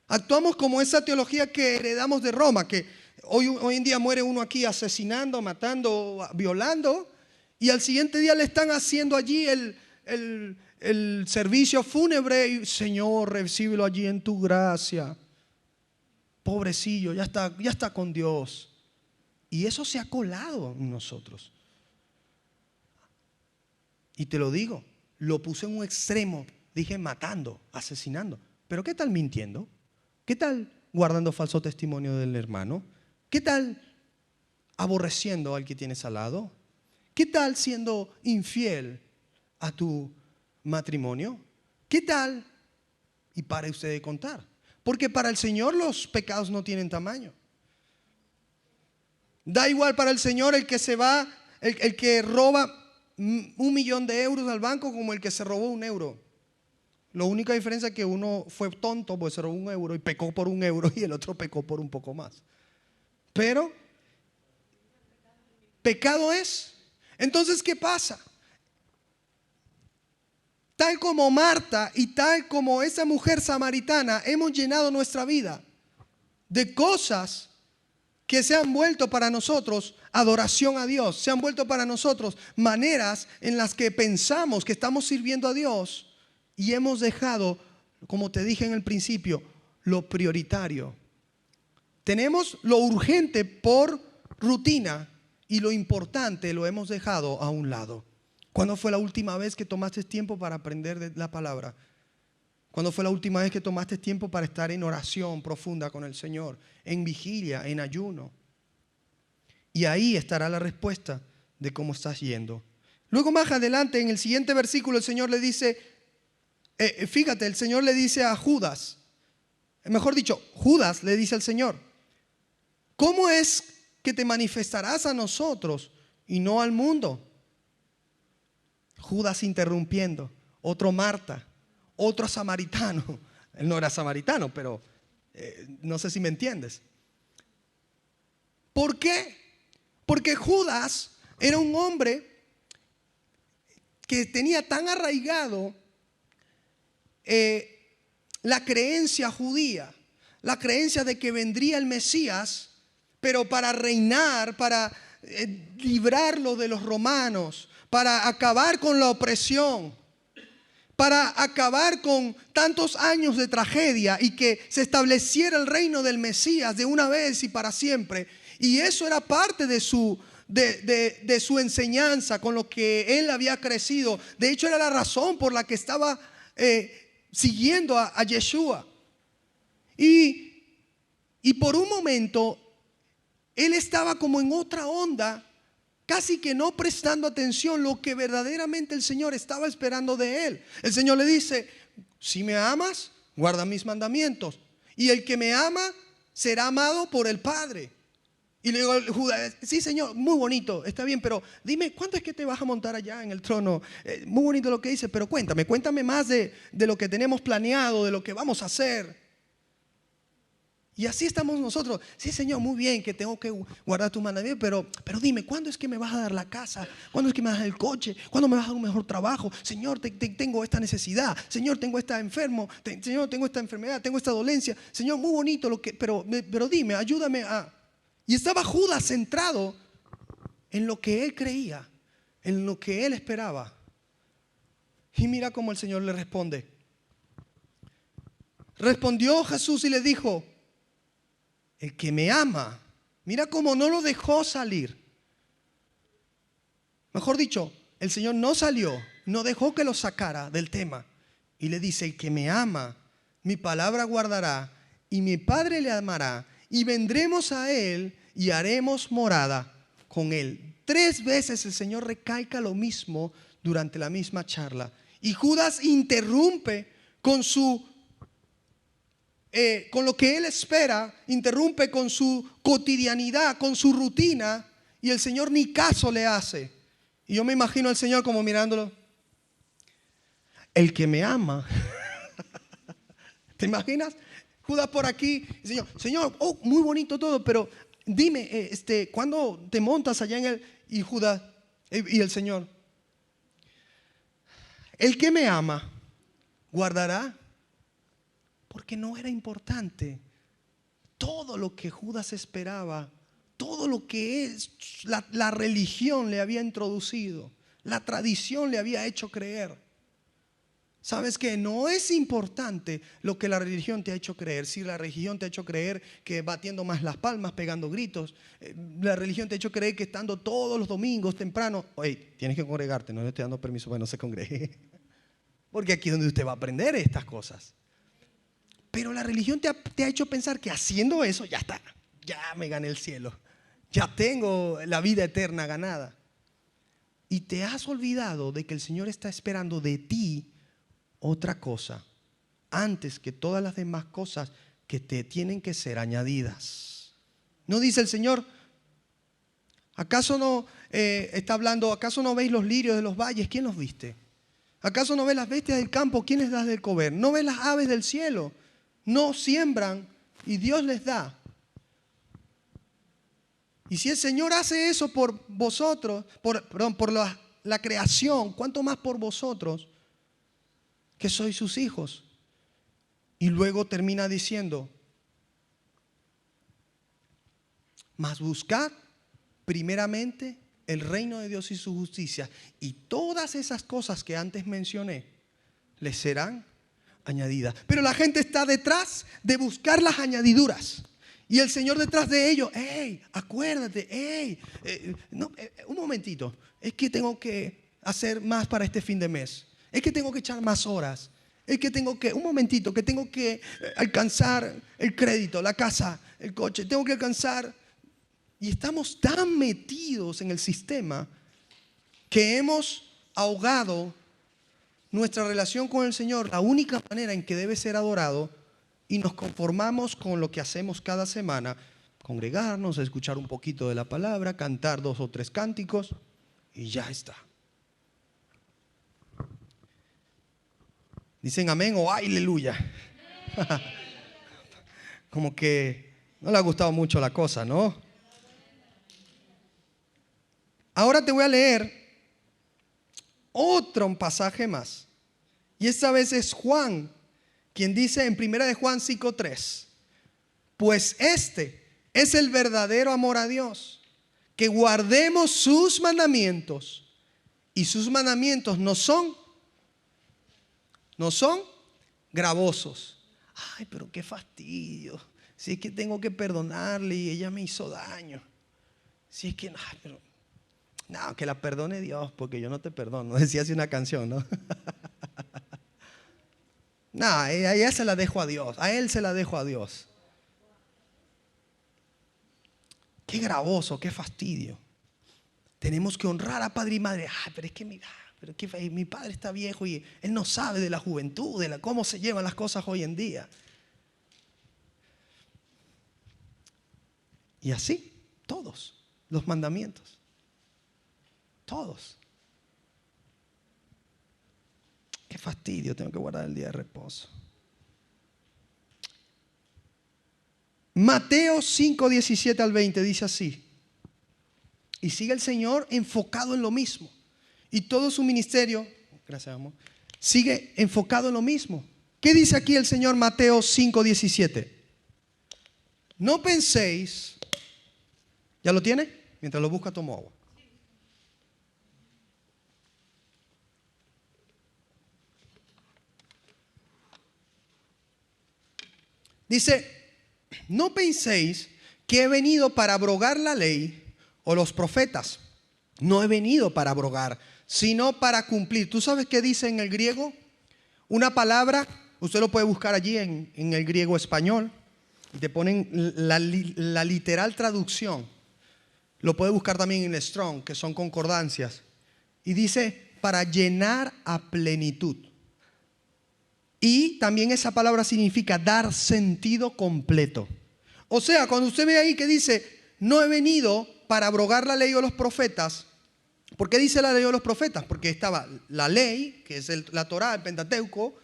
Actuamos como esa teología que heredamos de Roma, que hoy en día muere uno aquí asesinando, matando, violando, y al siguiente día le están haciendo allí el servicio fúnebre y Señor, recíbelo allí en tu gracia. Pobrecillo, ya está con Dios. Y eso se ha colado en nosotros. Y te lo digo, lo puse en un extremo, dije matando, asesinando. Pero ¿qué tal mintiendo? ¿Qué tal guardando falso testimonio del hermano? ¿Qué tal aborreciendo al que tienes al lado? ¿Qué tal siendo infiel a tu matrimonio? ¿Qué tal? Y pare usted de contar. Porque para el Señor los pecados no tienen tamaño. Da igual para el Señor el que se va, el que roba 1.000.000 de euros al banco como el que se robó 1 euro. La única diferencia es que uno fue tonto porque se robó 1 euro y pecó por 1 euro y el otro pecó por un poco más. Pero pecado es. Entonces, ¿qué pasa? Tal como Marta y tal como esa mujer samaritana, hemos llenado nuestra vida de cosas que se han vuelto para nosotros adoración a Dios, se han vuelto para nosotros maneras en las que pensamos que estamos sirviendo a Dios y hemos dejado, como te dije en el principio, lo prioritario. Tenemos lo urgente por rutina y lo importante lo hemos dejado a un lado. ¿Cuándo fue la última vez que tomaste tiempo para aprender de la palabra? ¿Cuándo fue la última vez que tomaste tiempo para estar en oración profunda con el Señor? En vigilia, en ayuno. Y ahí estará la respuesta de cómo estás yendo. Luego más adelante, en el siguiente versículo, el Señor le dice, fíjate, el Señor le dice a Judas, mejor dicho, Judas le dice al Señor, ¿cómo es que te manifestarás a nosotros y no al mundo? Judas interrumpiendo, otro Marta, otro samaritano. Él no era samaritano, pero no sé si me entiendes. ¿Por qué? Porque Judas era un hombre que tenía tan arraigado la creencia judía, la creencia de que vendría el Mesías, pero para reinar, para librarlo de los romanos, para acabar con la opresión, para acabar con tantos años de tragedia y que se estableciera el reino del Mesías de una vez y para siempre. Y eso era parte de su enseñanza, con lo que él había crecido. De hecho, era la razón por la que estaba siguiendo a Yeshua. Y por un momento, él estaba como en otra onda, casi que no prestando atención lo que verdaderamente el Señor estaba esperando de él. El Señor le dice, si me amas, guarda mis mandamientos. Y el que me ama será amado por el Padre. Y le digo Judas, sí Señor, muy bonito, está bien, pero dime, ¿cuándo es que te vas a montar allá en el trono? Muy bonito lo que dice, pero cuéntame más de lo que tenemos planeado, de lo que vamos a hacer. Y así estamos nosotros. Sí, Señor, muy bien que tengo que guardar tus mandamientos, pero dime, ¿cuándo es que me vas a dar la casa? ¿Cuándo es que me vas a dar el coche? ¿Cuándo me vas a dar un mejor trabajo? Señor, tengo esta necesidad. Señor, tengo esta Señor, tengo esta enfermedad, tengo esta dolencia. Señor, muy bonito pero dime, ayúdame a... Y estaba Judas centrado en lo que él creía, en lo que él esperaba. Y mira cómo el Señor le responde. Respondió Jesús y le dijo, el que me ama, mira cómo no lo dejó salir. Mejor dicho, el Señor no salió, no dejó que lo sacara del tema. Y le dice, el que me ama, mi palabra guardará, y mi Padre le amará, y vendremos a él y haremos morada con él. 3 veces el Señor recalca lo mismo durante la misma charla. Y Judas interrumpe con su con lo que él espera, interrumpe con su cotidianidad, con su rutina, y el Señor ni caso le hace. Y yo me imagino al Señor como mirándolo. El que me ama. ¿Te imaginas? Judas por aquí, Señor, oh, muy bonito todo, pero dime, ¿cuándo te montas allá en el? Y Judas, y el Señor, el que me ama, guardará, porque no era importante. Todo lo que Judas esperaba, todo lo que es la religión le había introducido, la tradición le había hecho creer. ¿Sabes qué? No es importante lo que la religión te ha hecho creer. Si la religión te ha hecho creer que batiendo más las palmas, pegando gritos, la religión te ha hecho creer que estando todos los domingos temprano, oye, tienes que congregarte, no le estoy dando permiso para que no se congregue. Porque aquí es donde usted va a aprender estas cosas. Pero la religión te ha hecho pensar que haciendo eso ya está, ya me gané el cielo, ya tengo la vida eterna ganada. Y te has olvidado de que el Señor está esperando de ti otra cosa, antes que todas las demás cosas que te tienen que ser añadidas. ¿No dice el Señor? ¿Acaso no está hablando? ¿Acaso no veis los lirios de los valles? ¿Quién los viste? ¿Acaso no ves las bestias del campo? ¿Quién les da de comer? ¿No ves las aves del cielo? No siembran y Dios les da. Y si el Señor hace eso por vosotros, por la creación, ¿cuánto más por vosotros? Que sois sus hijos. Y luego termina diciendo, mas buscad primeramente el reino de Dios y su justicia, y todas esas cosas que antes mencioné les serán añadidas. Pero la gente está detrás de buscar las añadiduras, y el Señor detrás de ellos. Hey, acuérdate, hey, un momentito, es que tengo que hacer más para este fin de mes. Es que tengo que echar más horas. Es que un momentito, que tengo que alcanzar el crédito, la casa, el coche. Tengo que alcanzar. Y estamos tan metidos en el sistema que hemos ahogado nuestra relación con el Señor, la única manera en que debe ser adorado, y nos conformamos con lo que hacemos cada semana: congregarnos, escuchar un poquito de la palabra, cantar 2 o 3 cánticos y ya está. Dicen amén o aleluya. Como que no le ha gustado mucho la cosa, ¿no? Ahora te voy a leer otro pasaje más. Y esta vez es Juan, quien dice en 1 de Juan 5:3: pues este es el verdadero amor a Dios, que guardemos sus mandamientos. Y sus mandamientos no son gravosos. Ay, pero qué fastidio. Si es que tengo que perdonarle y ella me hizo daño. Si es que no, que la perdone Dios, porque yo no te perdono. Decía así una canción, ¿no? No, a ella se la dejo a Dios. A él se la dejo a Dios. Qué gravoso, qué fastidio. Tenemos que honrar a padre y madre. Ay, pero es que mi padre está viejo y él no sabe de la juventud, de cómo se llevan las cosas hoy en día. Y así, todos los mandamientos. Todos. Qué fastidio, tengo que guardar el día de reposo. Mateo 5:17 al 20 dice así. Y sigue el Señor enfocado en lo mismo. Y todo su ministerio, gracias amor, sigue enfocado en lo mismo. ¿Qué dice aquí el Señor? Mateo 5:17. No penséis. ¿Ya lo tiene? Mientras lo busca, tomo agua. Dice, no penséis que he venido para abrogar la ley o los profetas. No he venido para abrogar, sino para cumplir. ¿Tú sabes qué dice en el griego? Una palabra, usted lo puede buscar allí en el griego español. Te ponen la literal traducción. Lo puede buscar también en el Strong, que son concordancias. Y dice, para llenar a plenitud. Y también esa palabra significa dar sentido completo. O sea, cuando usted ve ahí que dice, no he venido para abrogar la ley o los profetas. ¿Por qué dice la ley o los profetas? Porque estaba la ley, que es la Torá, el Pentateuco,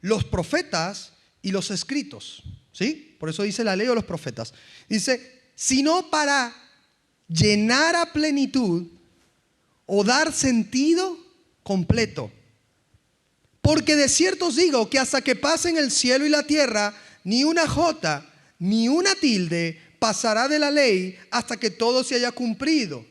los profetas y los escritos. ¿Sí? Por eso dice la ley o los profetas. Dice, sino para llenar a plenitud o dar sentido completo. Porque de cierto os digo que hasta que pasen el cielo y la tierra, ni una jota, ni una tilde pasará de la ley hasta que todo se haya cumplido.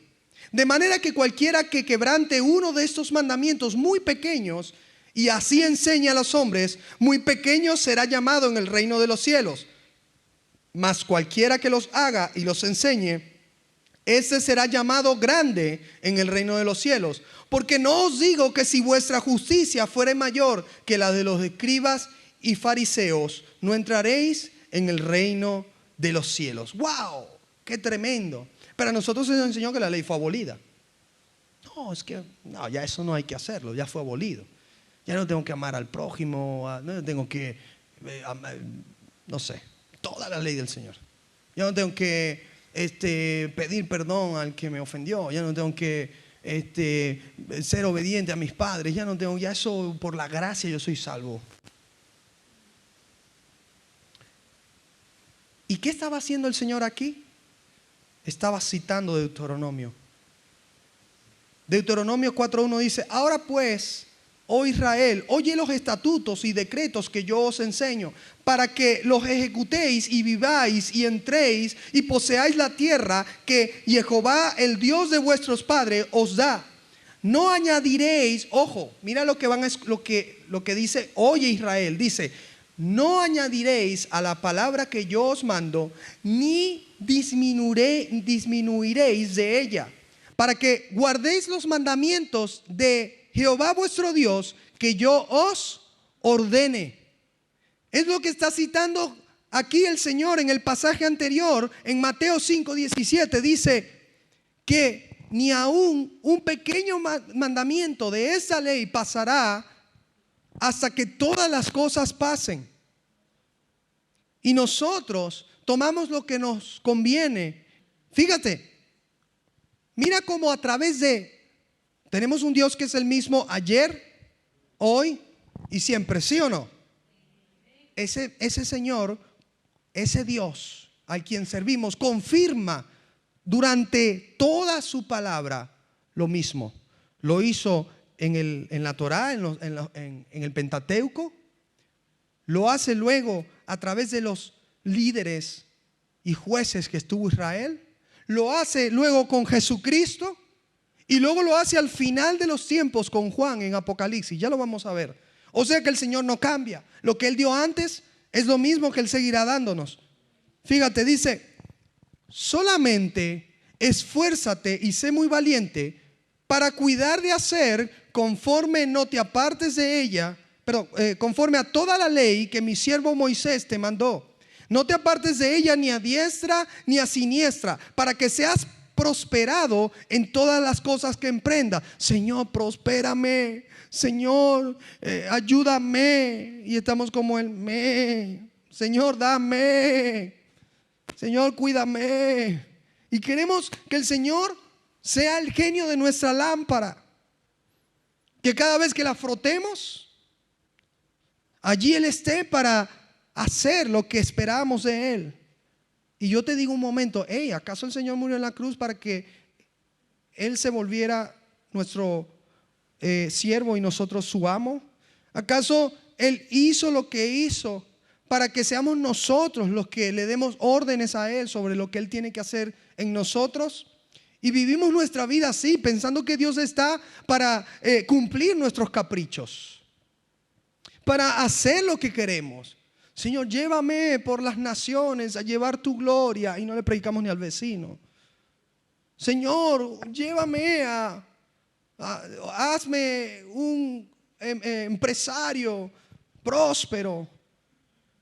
De manera que cualquiera que quebrante uno de estos mandamientos muy pequeños y así enseñe a los hombres, muy pequeño será llamado en el reino de los cielos. Mas cualquiera que los haga y los enseñe, ese será llamado grande en el reino de los cielos. Porque no os digo que si vuestra justicia fuere mayor que la de los escribas y fariseos, no entraréis en el reino de los cielos. ¡Wow! ¡Qué tremendo! Pero a nosotros se nos enseñó que la ley fue abolida. No, es que no, ya eso no hay que hacerlo, ya fue abolido. Ya no tengo que amar al prójimo, no tengo que, no sé, toda la ley del Señor. Ya no tengo que pedir perdón al que me ofendió, ya no tengo que ser obediente a mis padres, ya no tengo, ya eso por la gracia yo soy salvo. ¿Y qué estaba haciendo el Señor aquí? Estaba citando Deuteronomio. Deuteronomio 4:1 dice, ahora pues, oh Israel, oye los estatutos y decretos que yo os enseño, para que los ejecutéis y viváis y entréis y poseáis la tierra que Jehová, el Dios de vuestros padres, os da. No añadiréis, ojo, mira lo que dice, oye Israel, dice, no añadiréis a la palabra que yo os mando, ni disminuiréis de ella, para que guardéis los mandamientos de Jehová vuestro Dios, que yo os ordene. Es lo que está citando aquí el Señor en el pasaje anterior, en Mateo 5:17, dice que ni aún un pequeño mandamiento de esa ley pasará hasta que todas las cosas pasen. Y nosotros tomamos lo que nos conviene. Fíjate, mira cómo a través tenemos un Dios que es el mismo ayer, hoy y siempre, ¿sí o no? Ese Señor, ese Dios al quien servimos, confirma durante toda su palabra lo mismo. Lo hizo en la Torá, en el Pentateuco. Lo hace luego a través de los líderes y jueces que estuvo Israel. Lo hace luego con Jesucristo. Y luego lo hace al final de los tiempos con Juan en Apocalipsis. Ya lo vamos a ver. O sea que el Señor no cambia. Lo que Él dio antes es lo mismo que Él seguirá dándonos. Fíjate, dice, solamente esfuérzate y sé muy valiente para cuidar de hacer conforme no te apartes de ella, pero conforme a toda la ley que mi siervo Moisés te mandó. No te apartes de ella ni a diestra ni a siniestra, para que seas prosperado en todas las cosas que emprenda. Señor, prospérame. Señor, ayúdame. Y estamos como el Señor, dame. Señor, cuídame. Y queremos que el Señor sea el genio de nuestra lámpara. Que cada vez que la frotemos, allí Él esté para hacer lo que esperamos de Él. Y yo te digo un momento, ¿acaso el Señor murió en la cruz para que Él se volviera nuestro siervo y nosotros su amo? ¿Acaso Él hizo lo que hizo para que seamos nosotros los que le demos órdenes a Él sobre lo que Él tiene que hacer en nosotros? Y vivimos nuestra vida así, pensando que Dios está para cumplir nuestros caprichos, para hacer lo que queremos. Señor, llévame por las naciones a llevar tu gloria, y no le predicamos ni al vecino. Señor, llévame hazme un empresario próspero.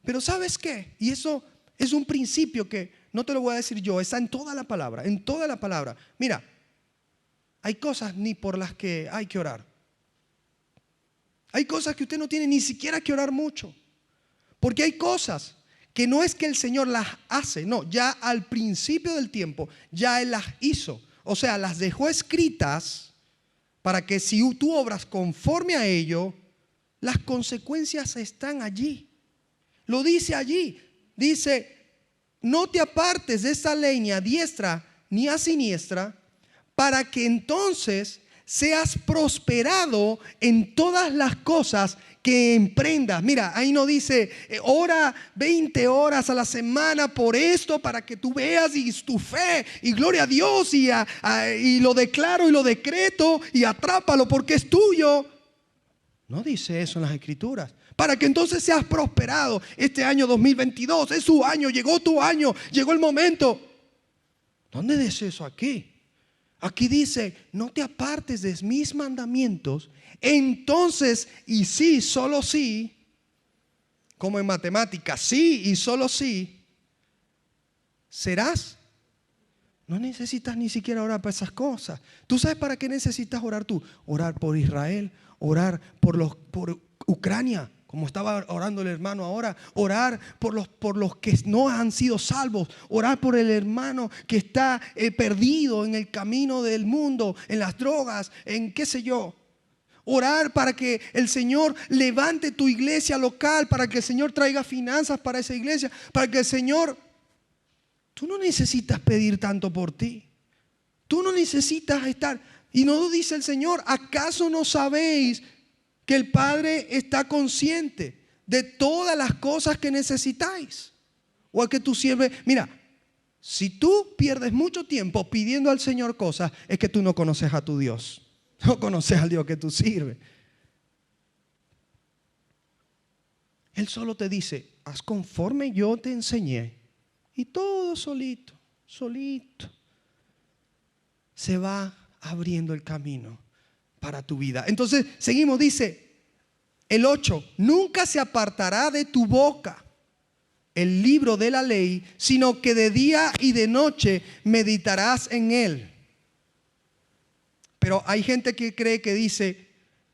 Pero ¿sabes qué? Y eso es un principio que no te lo voy a decir yo, está en toda la palabra, en toda la palabra. Mira, hay cosas ni por las que hay que orar. Hay cosas que usted no tiene ni siquiera que orar mucho. Porque hay cosas que no es que el Señor las hace, no, ya al principio del tiempo, ya Él las hizo. O sea, las dejó escritas para que si tú obras conforme a ello, las consecuencias están allí. Lo dice allí. Dice, no te apartes de esta ley ni a diestra ni a siniestra, para que entonces seas prosperado en todas las cosas que emprendas. Mira, ahí no dice, ora 20 horas a la semana por esto para que tú veas y tu fe y gloria a Dios y lo declaro y lo decreto y atrápalo porque es tuyo. No dice eso en las Escrituras. Para que entonces seas prosperado. Este año 2022 es su año, llegó tu año, llegó el momento. ¿Dónde dice eso aquí? Aquí dice, no te apartes de mis mandamientos. Entonces, y sí, solo sí, como en matemáticas, sí y solo sí, serás. No necesitas ni siquiera orar por esas cosas. ¿Tú sabes para qué necesitas orar tú? Orar por Israel, orar por Ucrania, como estaba orando el hermano ahora, orar por los que no han sido salvos, orar por el hermano que está perdido en el camino del mundo, en las drogas, en qué sé yo. Orar para que el Señor levante tu iglesia local, para que el Señor traiga finanzas para esa iglesia, para que el Señor... Tú no necesitas pedir tanto por ti. Tú no necesitas estar... Y no dice el Señor, ¿acaso no sabéis que el Padre está consciente de todas las cosas que necesitáis? O es que tú sirves... Mira, si tú pierdes mucho tiempo pidiendo al Señor cosas, es que tú no conoces a tu Dios. No conoces al Dios que tú sirves. Él solo te dice, haz conforme yo te enseñé. Y todo solito, solito, se va abriendo el camino para tu vida. Entonces, seguimos, dice el 8, nunca se apartará de tu boca el libro de la ley, sino que de día y de noche meditarás en él. Pero hay gente que cree que dice,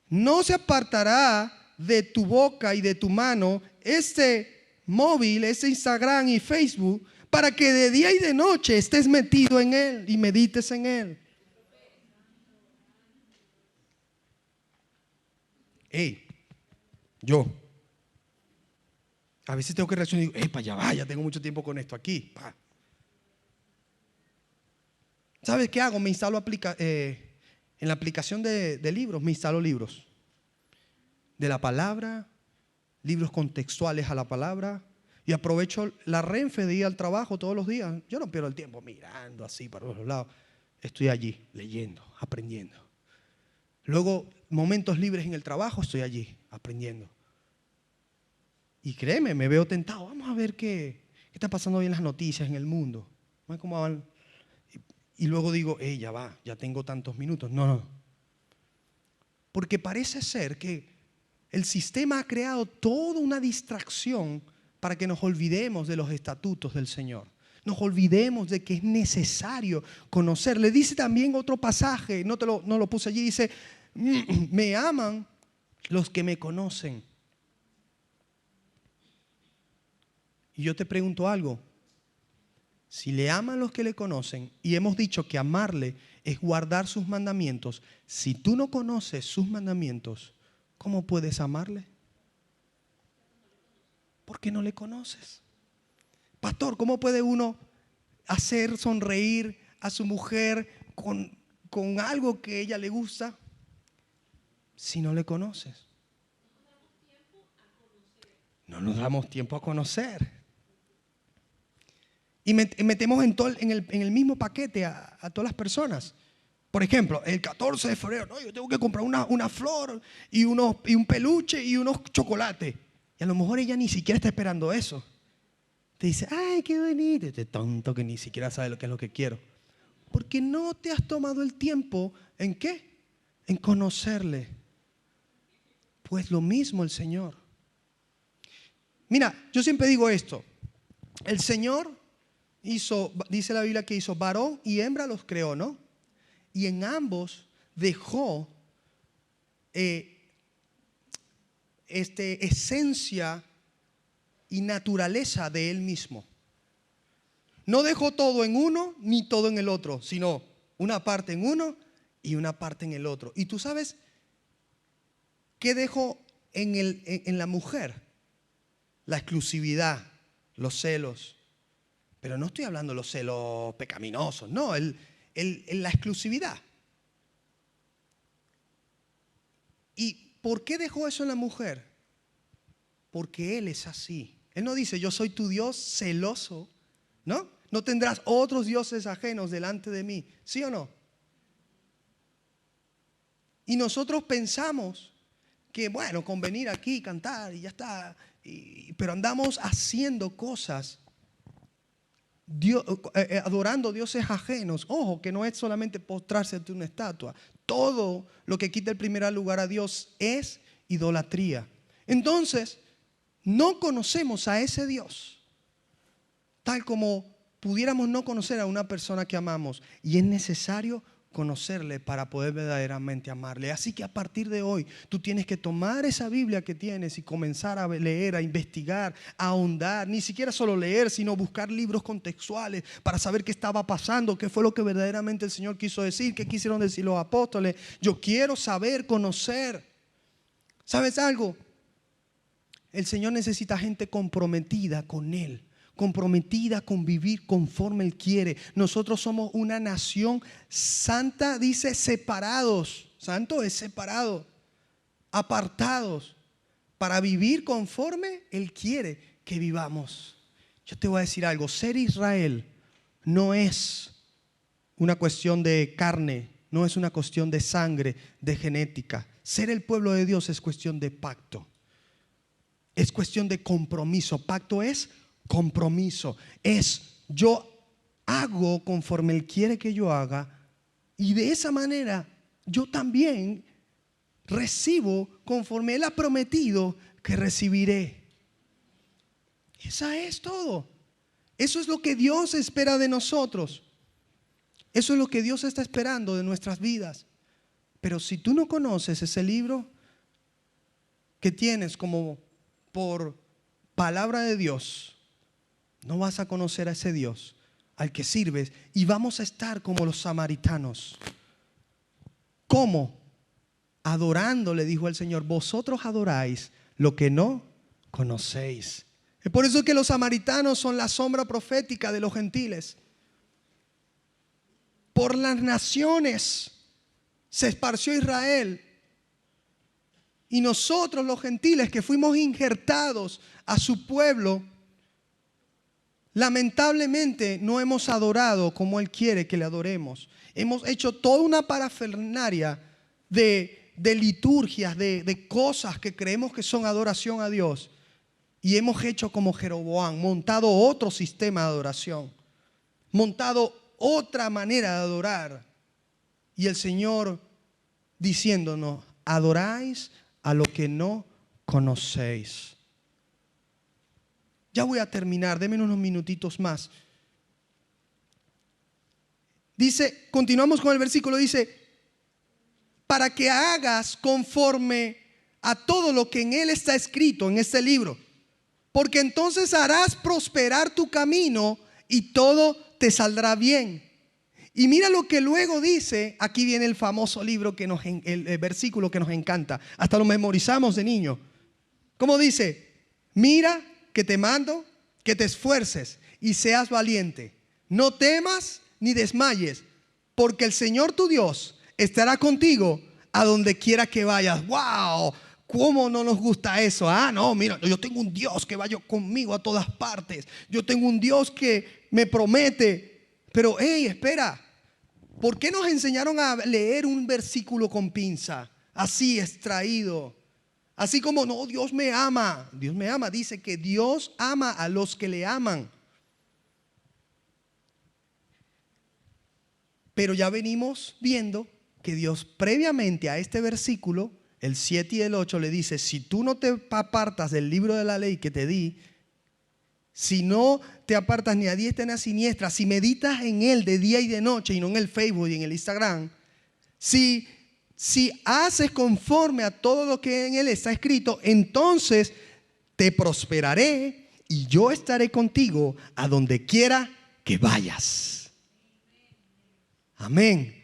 no se apartará de tu boca y de tu mano este móvil, este Instagram y Facebook, para que de día y de noche estés metido en él y medites en él. Yo a veces tengo que reaccionar y digo, para allá, ya tengo mucho tiempo con esto aquí. ¿Sabes qué hago? Me instalo en la aplicación de libros, me instalo libros de la palabra, libros contextuales a la palabra. Y aprovecho la Renfe de ir al trabajo todos los días. Yo no pierdo el tiempo mirando así para los lados. Estoy allí leyendo, aprendiendo. Luego, momentos libres en el trabajo, estoy allí aprendiendo. Y créeme, me veo tentado. Vamos a ver qué está pasando hoy en las noticias, en el mundo. ¿Cómo van? Y luego digo, ya va, ya tengo tantos minutos. No. Porque parece ser que el sistema ha creado toda una distracción para que nos olvidemos de los estatutos del Señor. Nos olvidemos de que es necesario conocer. Le dice también otro pasaje, no lo puse allí, dice, me aman los que me conocen. Y yo te pregunto algo, si le aman los que le conocen, y hemos dicho que amarle es guardar sus mandamientos, si tú no conoces sus mandamientos, ¿cómo puedes amarle? Porque no le conoces. Pastor, ¿cómo puede uno hacer sonreír a su mujer con algo que a ella le gusta si no le conoces? No nos damos tiempo a conocer. Y metemos en el mismo paquete a todas las personas. Por ejemplo, el 14 de febrero, no, yo tengo que comprar una flor y un peluche y unos chocolates. Y a lo mejor ella ni siquiera está esperando eso. Te dice, ay, qué bonito. Este tonto que ni siquiera sabe lo que es lo que quiero. Porque no te has tomado el tiempo, ¿en qué? En conocerle. Pues lo mismo el Señor. Mira, yo siempre digo esto. El Señor dice la Biblia que hizo varón y hembra los creó, ¿no? Y en ambos dejó esencia y naturaleza de Él mismo. No dejó todo en uno ni todo en el otro, sino una parte en uno y una parte en el otro. ¿Y tú sabes qué dejó en la mujer? La exclusividad, los celos. Pero no estoy hablando de los celos pecaminosos, no, la exclusividad. ¿Y por qué dejó eso en la mujer? Porque Él es así. Él no dice, yo soy tu Dios celoso, ¿no? No tendrás otros dioses ajenos delante de mí, ¿sí o no? Y nosotros pensamos que, bueno, con venir aquí, cantar y ya está, pero andamos haciendo cosas, adorando dioses ajenos. Ojo, que no es solamente postrarse ante una estatua. Todo lo que quita el primer lugar a Dios es idolatría. Entonces, no conocemos a ese Dios tal como pudiéramos no conocer a una persona que amamos. Y es necesario conocerle para poder verdaderamente amarle. Así que a partir de hoy tú tienes que tomar esa Biblia que tienes y comenzar a leer, a investigar, a ahondar. Ni siquiera solo leer, sino buscar libros contextuales para saber qué estaba pasando, qué fue lo que verdaderamente el Señor quiso decir, qué quisieron decir los apóstoles. Yo quiero saber, conocer. ¿Sabes algo? El Señor necesita gente comprometida con Él, comprometida con vivir conforme Él quiere. Nosotros somos una nación santa, dice separados. Santo es separado, apartados, para vivir conforme Él quiere que vivamos. Yo te voy a decir algo, ser Israel no es una cuestión de carne, no es una cuestión de sangre, de genética. Ser el pueblo de Dios es cuestión de pacto. Es cuestión de compromiso. Pacto es compromiso. Es yo hago conforme Él quiere que yo haga, y de esa manera yo también recibo conforme Él ha prometido que recibiré. Esa es todo. Eso es lo que Dios espera de nosotros. Eso es lo que Dios está esperando de nuestras vidas. Pero si tú no conoces ese libro que tienes como por palabra de Dios, no vas a conocer a ese Dios al que sirves, y vamos a estar como los samaritanos. ¿Cómo? Adorando, le dijo el Señor, vosotros adoráis lo que no conocéis. Es por eso que los samaritanos son la sombra profética de los gentiles. Por las naciones se esparció Israel, y nosotros los gentiles que fuimos injertados a su pueblo, lamentablemente no hemos adorado como Él quiere que le adoremos. Hemos hecho toda una parafernalia de liturgias, de cosas que creemos que son adoración a Dios, y hemos hecho como Jeroboam, montado otro sistema de adoración, montado otra manera de adorar. Y el Señor diciéndonos, adoráis a lo que no conocéis. Ya voy a terminar, denme unos minutitos más. Dice, continuamos con el versículo, dice, para que hagas conforme a todo lo que en él está escrito, en este libro, porque entonces harás prosperar tu camino y todo te saldrá bien. Y mira lo que luego dice, aquí viene el famoso libro, el versículo que nos encanta, hasta lo memorizamos de niño. ¿Cómo dice? Mira que te mando que te esfuerces y seas valiente. No temas ni desmayes, porque el Señor tu Dios estará contigo a donde quiera que vayas. ¡Wow! ¿Cómo no nos gusta eso? No, mira, yo tengo un Dios que vaya conmigo a todas partes. Yo tengo un Dios que me promete. Pero, espera. ¿Por qué nos enseñaron a leer un versículo con pinza? Así extraído. Así como, no, Dios me ama. Dios me ama. Dice que Dios ama a los que le aman. Pero ya venimos viendo que Dios previamente a este versículo, el 7 y el 8, le dice, si tú no te apartas del libro de la ley que te di, si no te apartas ni a diestra ni a siniestra, si meditas en él de día y de noche y no en el Facebook y en el Instagram, si si haces conforme a todo lo que en él está escrito, entonces te prosperaré y yo estaré contigo a donde quiera que vayas. Amén.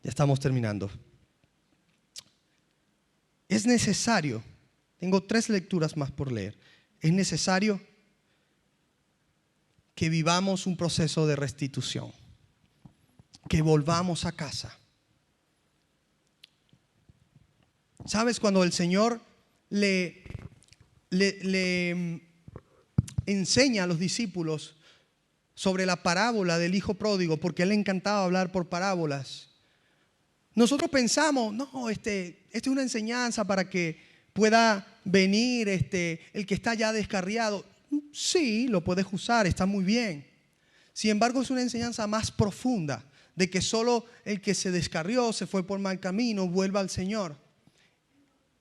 Ya estamos terminando. Es necesario, tengo 3 lecturas más por leer. Es necesario que vivamos un proceso de restitución, que volvamos a casa. ¿Sabes? Cuando el Señor le enseña a los discípulos sobre la parábola del hijo pródigo, porque a él le encantaba hablar por parábolas, nosotros pensamos, no, este es una enseñanza para que pueda venir el que está ya descarriado. Sí, lo puedes usar, está muy bien. Sin embargo, es una enseñanza más profunda, de que solo el que se descarrió, se fue por mal camino, vuelva al Señor.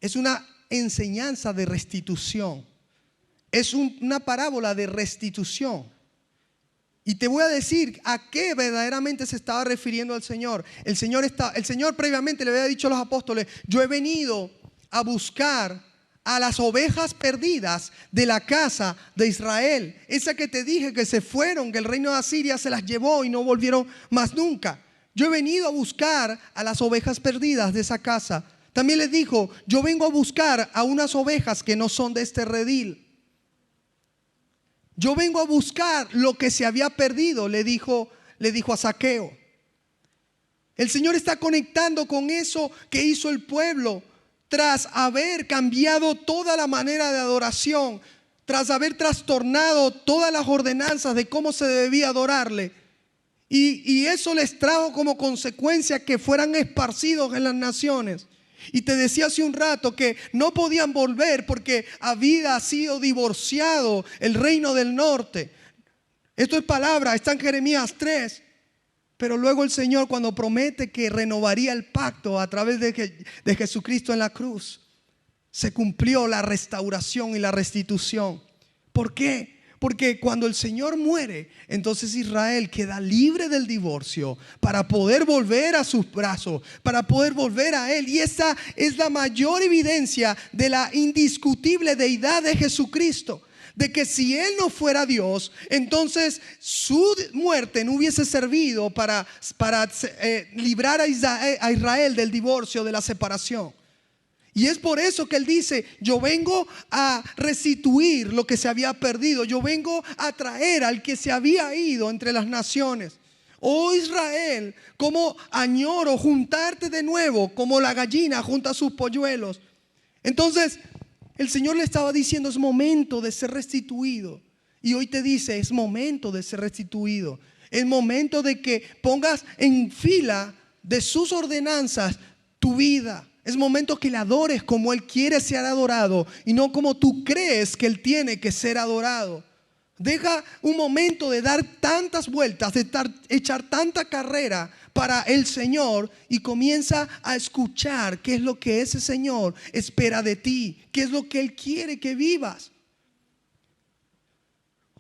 Es una enseñanza de restitución. Es una parábola de restitución. Y te voy a decir a qué verdaderamente se estaba refiriendo el Señor. El Señor previamente le había dicho a los apóstoles: yo he venido a buscar a las ovejas perdidas de la casa de Israel. Esa que te dije que se fueron, que el reino de Asiria se las llevó y no volvieron más nunca. Yo he venido a buscar a las ovejas perdidas de esa casa. También les dijo: yo vengo a buscar a unas ovejas que no son de este redil. Yo vengo a buscar lo que se había perdido, le dijo a Zaqueo. El Señor está conectando con eso que hizo el pueblo tras haber cambiado toda la manera de adoración, tras haber trastornado todas las ordenanzas de cómo se debía adorarle. Y eso les trajo como consecuencia que fueran esparcidos en las naciones. Y te decía hace un rato que no podían volver porque había sido divorciado el reino del norte. Esto es palabra, está en Jeremías 3. Pero luego el Señor, cuando promete que renovaría el pacto a través de Jesucristo en la cruz, se cumplió la restauración y la restitución. ¿Por qué? Porque cuando el Señor muere, entonces Israel queda libre del divorcio para poder volver a sus brazos, para poder volver a Él. Y esa es la mayor evidencia de la indiscutible deidad de Jesucristo. De que si Él no fuera Dios, entonces su muerte no hubiese servido para librar a Israel del divorcio, de la separación. Y es por eso que Él dice: yo vengo a restituir lo que se había perdido. Yo vengo a traer al que se había ido entre las naciones. Oh Israel, como añoro juntarte de nuevo, como la gallina junta sus polluelos. Entonces el Señor le estaba diciendo: es momento de ser restituido. Y hoy te dice: es momento de ser restituido. Es momento de que pongas en fila de sus ordenanzas tu vida. Es momento que le adores como Él quiere ser adorado y no como tú crees que Él tiene que ser adorado. Deja un momento de dar tantas vueltas, de echar tanta carrera para el Señor y comienza a escuchar qué es lo que ese Señor espera de ti, qué es lo que Él quiere que vivas.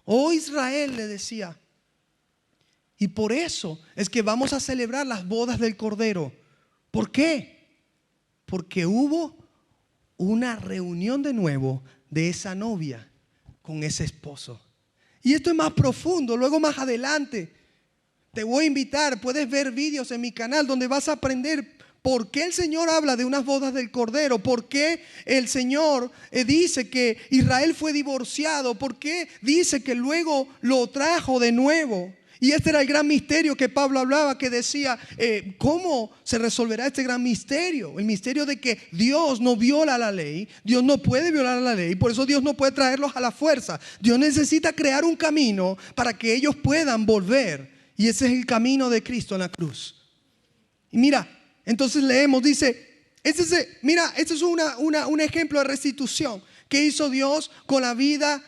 Oh Israel, le decía. Y por eso es que vamos a celebrar las bodas del Cordero. ¿Por qué? Porque hubo una reunión de nuevo de esa novia con ese esposo. Y esto es más profundo. Luego más adelante te voy a invitar. Puedes ver vídeos en mi canal donde vas a aprender por qué el Señor habla de unas bodas del Cordero. Por qué el Señor dice que Israel fue divorciado. Por qué dice que luego lo trajo de nuevo. Y este era el gran misterio que Pablo hablaba, que decía: ¿cómo se resolverá este gran misterio? El misterio de que Dios no viola la ley. Dios no puede violar la ley. Por eso Dios no puede traerlos a la fuerza. Dios necesita crear un camino para que ellos puedan volver. Y ese es el camino de Cristo en la cruz. Y mira, entonces leemos, dice, este es un ejemplo de restitución que hizo Dios con la vida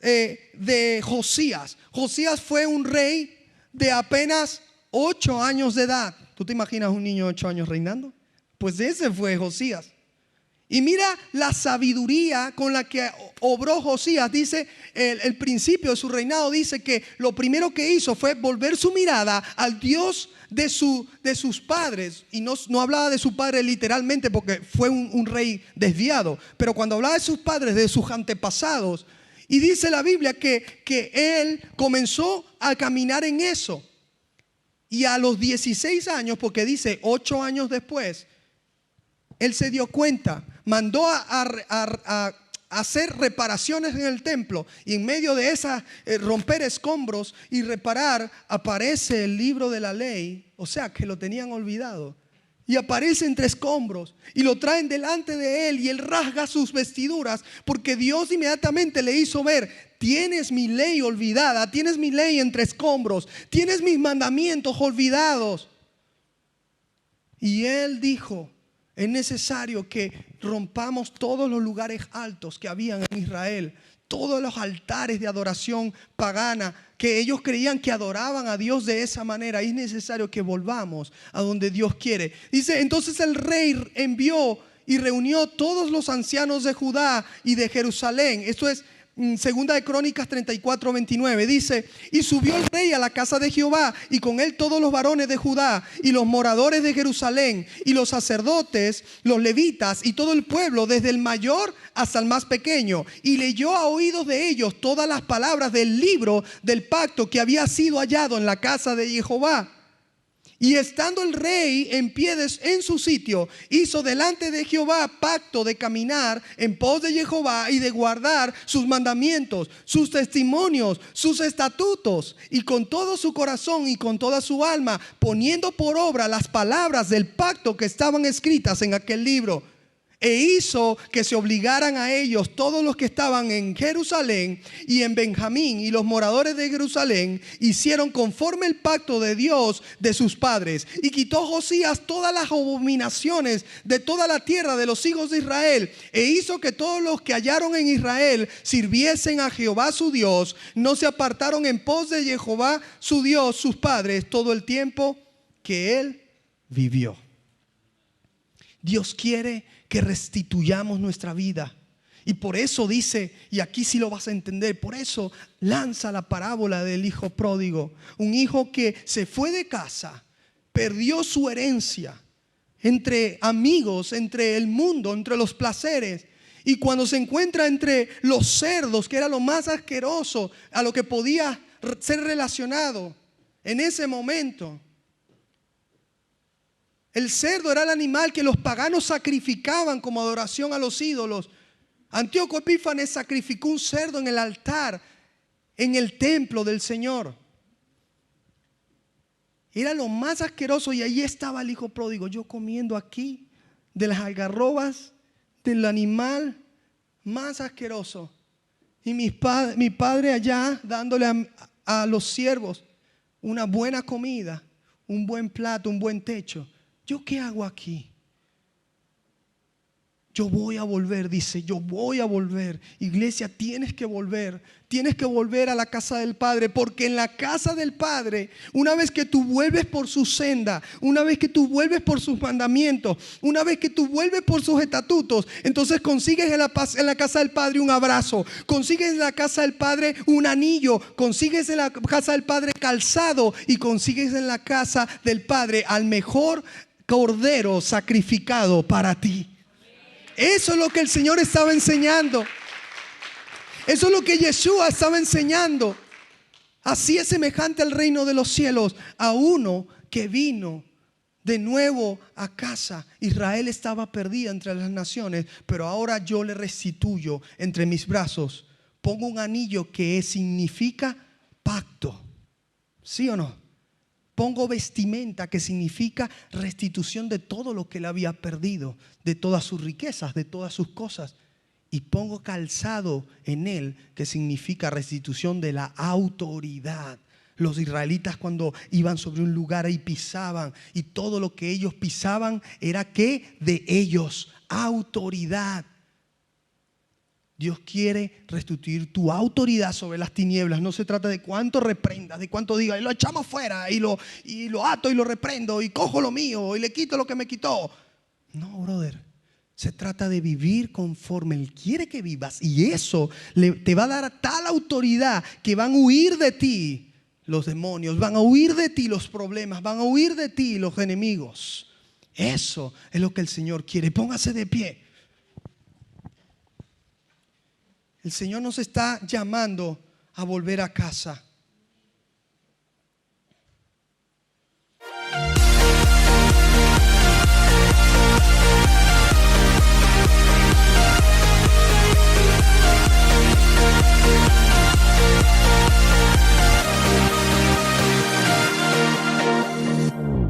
de Josías. Josías fue un rey de apenas 8 años de edad. ¿Tú te imaginas un niño de 8 años reinando? Pues ese fue Josías. Y mira la sabiduría con la que obró Josías. Dice, el principio de su reinado dice que lo primero que hizo fue volver su mirada al Dios de sus padres. Y no hablaba de su padre literalmente porque fue un rey desviado. Pero cuando hablaba de sus padres, de sus antepasados. Y dice la Biblia que él comenzó a caminar en eso. Y a los 16 años, porque dice 8 años después, él se dio cuenta, mandó a hacer reparaciones en el templo. Y en medio de esas romper escombros y reparar, aparece el libro de la ley. O sea, que lo tenían olvidado. Y aparece entre escombros y lo traen delante de él y él rasga sus vestiduras porque Dios inmediatamente le hizo ver: tienes mi ley olvidada, tienes mi ley entre escombros, tienes mis mandamientos olvidados. Y él dijo: es necesario que rompamos todos los lugares altos que habían en Israel, todos los altares de adoración pagana que ellos creían que adoraban a Dios de esa manera. Y es necesario que volvamos a donde Dios quiere. Dice, entonces el rey envió y reunió todos los ancianos de Judá y de Jerusalén. Esto es Segunda de Crónicas 34:29. Dice, y subió el rey a la casa de Jehová, y con él todos los varones de Judá y los moradores de Jerusalén, y los sacerdotes, los levitas y todo el pueblo, desde el mayor hasta el más pequeño. Y leyó a oídos de ellos todas las palabras del libro del pacto que había sido hallado en la casa de Jehová. Y estando el rey en pie en su sitio, hizo delante de Jehová pacto de caminar en pos de Jehová y de guardar sus mandamientos, sus testimonios, sus estatutos, y con todo su corazón y con toda su alma, poniendo por obra las palabras del pacto que estaban escritas en aquel libro. E hizo que se obligaran a ellos todos los que estaban en Jerusalén y en Benjamín, y los moradores de Jerusalén hicieron conforme el pacto de Dios de sus padres. Y quitó Josías todas las abominaciones de toda la tierra de los hijos de Israel, e hizo que todos los que hallaron en Israel sirviesen a Jehová su Dios. No se apartaron en pos de Jehová su Dios, sus padres, todo el tiempo que él vivió. Dios quiere que restituyamos nuestra vida. Y por eso dice, y aquí sí lo vas a entender, por eso lanza la parábola del hijo pródigo. Un hijo que se fue de casa, perdió su herencia entre amigos, entre el mundo, entre los placeres. Y cuando se encuentra entre los cerdos, que era lo más asqueroso a lo que podía ser relacionado en ese momento. El cerdo era el animal que los paganos sacrificaban como adoración a los ídolos. Antíoco Epífanes sacrificó un cerdo en el altar, en el templo del Señor. Era lo más asqueroso, y allí estaba el hijo pródigo, yo comiendo aquí de las algarrobas del animal más asqueroso. Y mi padre allá dándole a los siervos una buena comida, un buen plato, un buen techo. ¿Yo qué hago aquí? Yo voy a volver, dice, yo voy a volver. Iglesia, tienes que volver a la casa del Padre, porque en la casa del Padre, una vez que tú vuelves por su senda, una vez que tú vuelves por sus mandamientos, una vez que tú vuelves por sus estatutos, entonces consigues en la casa del Padre un abrazo, consigues en la casa del Padre un anillo, consigues en la casa del Padre calzado, y consigues en la casa del Padre al mejor cordero sacrificado para ti. Eso es lo que el Señor estaba enseñando. Eso es lo que Yeshua estaba enseñando. Así es semejante al reino de los cielos, a uno que vino de nuevo a casa. Israel estaba perdida entre las naciones, pero ahora yo le restituyo entre mis brazos. Pongo un anillo que significa pacto. ¿Sí o no? Pongo vestimenta, que significa restitución de todo lo que él había perdido, de todas sus riquezas, de todas sus cosas. Y pongo calzado en él, que significa restitución de la autoridad. Los israelitas, cuando iban sobre un lugar y pisaban, y todo lo que ellos pisaban era ¿qué? De ellos, autoridad. Dios quiere restituir tu autoridad sobre las tinieblas. No se trata de cuánto reprendas, de cuánto digas, y lo echamos fuera, y lo ato y lo reprendo, y cojo lo mío, y le quito lo que me quitó. No, brother. Se trata de vivir conforme Él quiere que vivas. Y eso te va a dar tal autoridad que van a huir de ti los demonios, van a huir de ti los problemas, van a huir de ti los enemigos. Eso es lo que el Señor quiere. Póngase de pie. El Señor nos está llamando a volver a casa.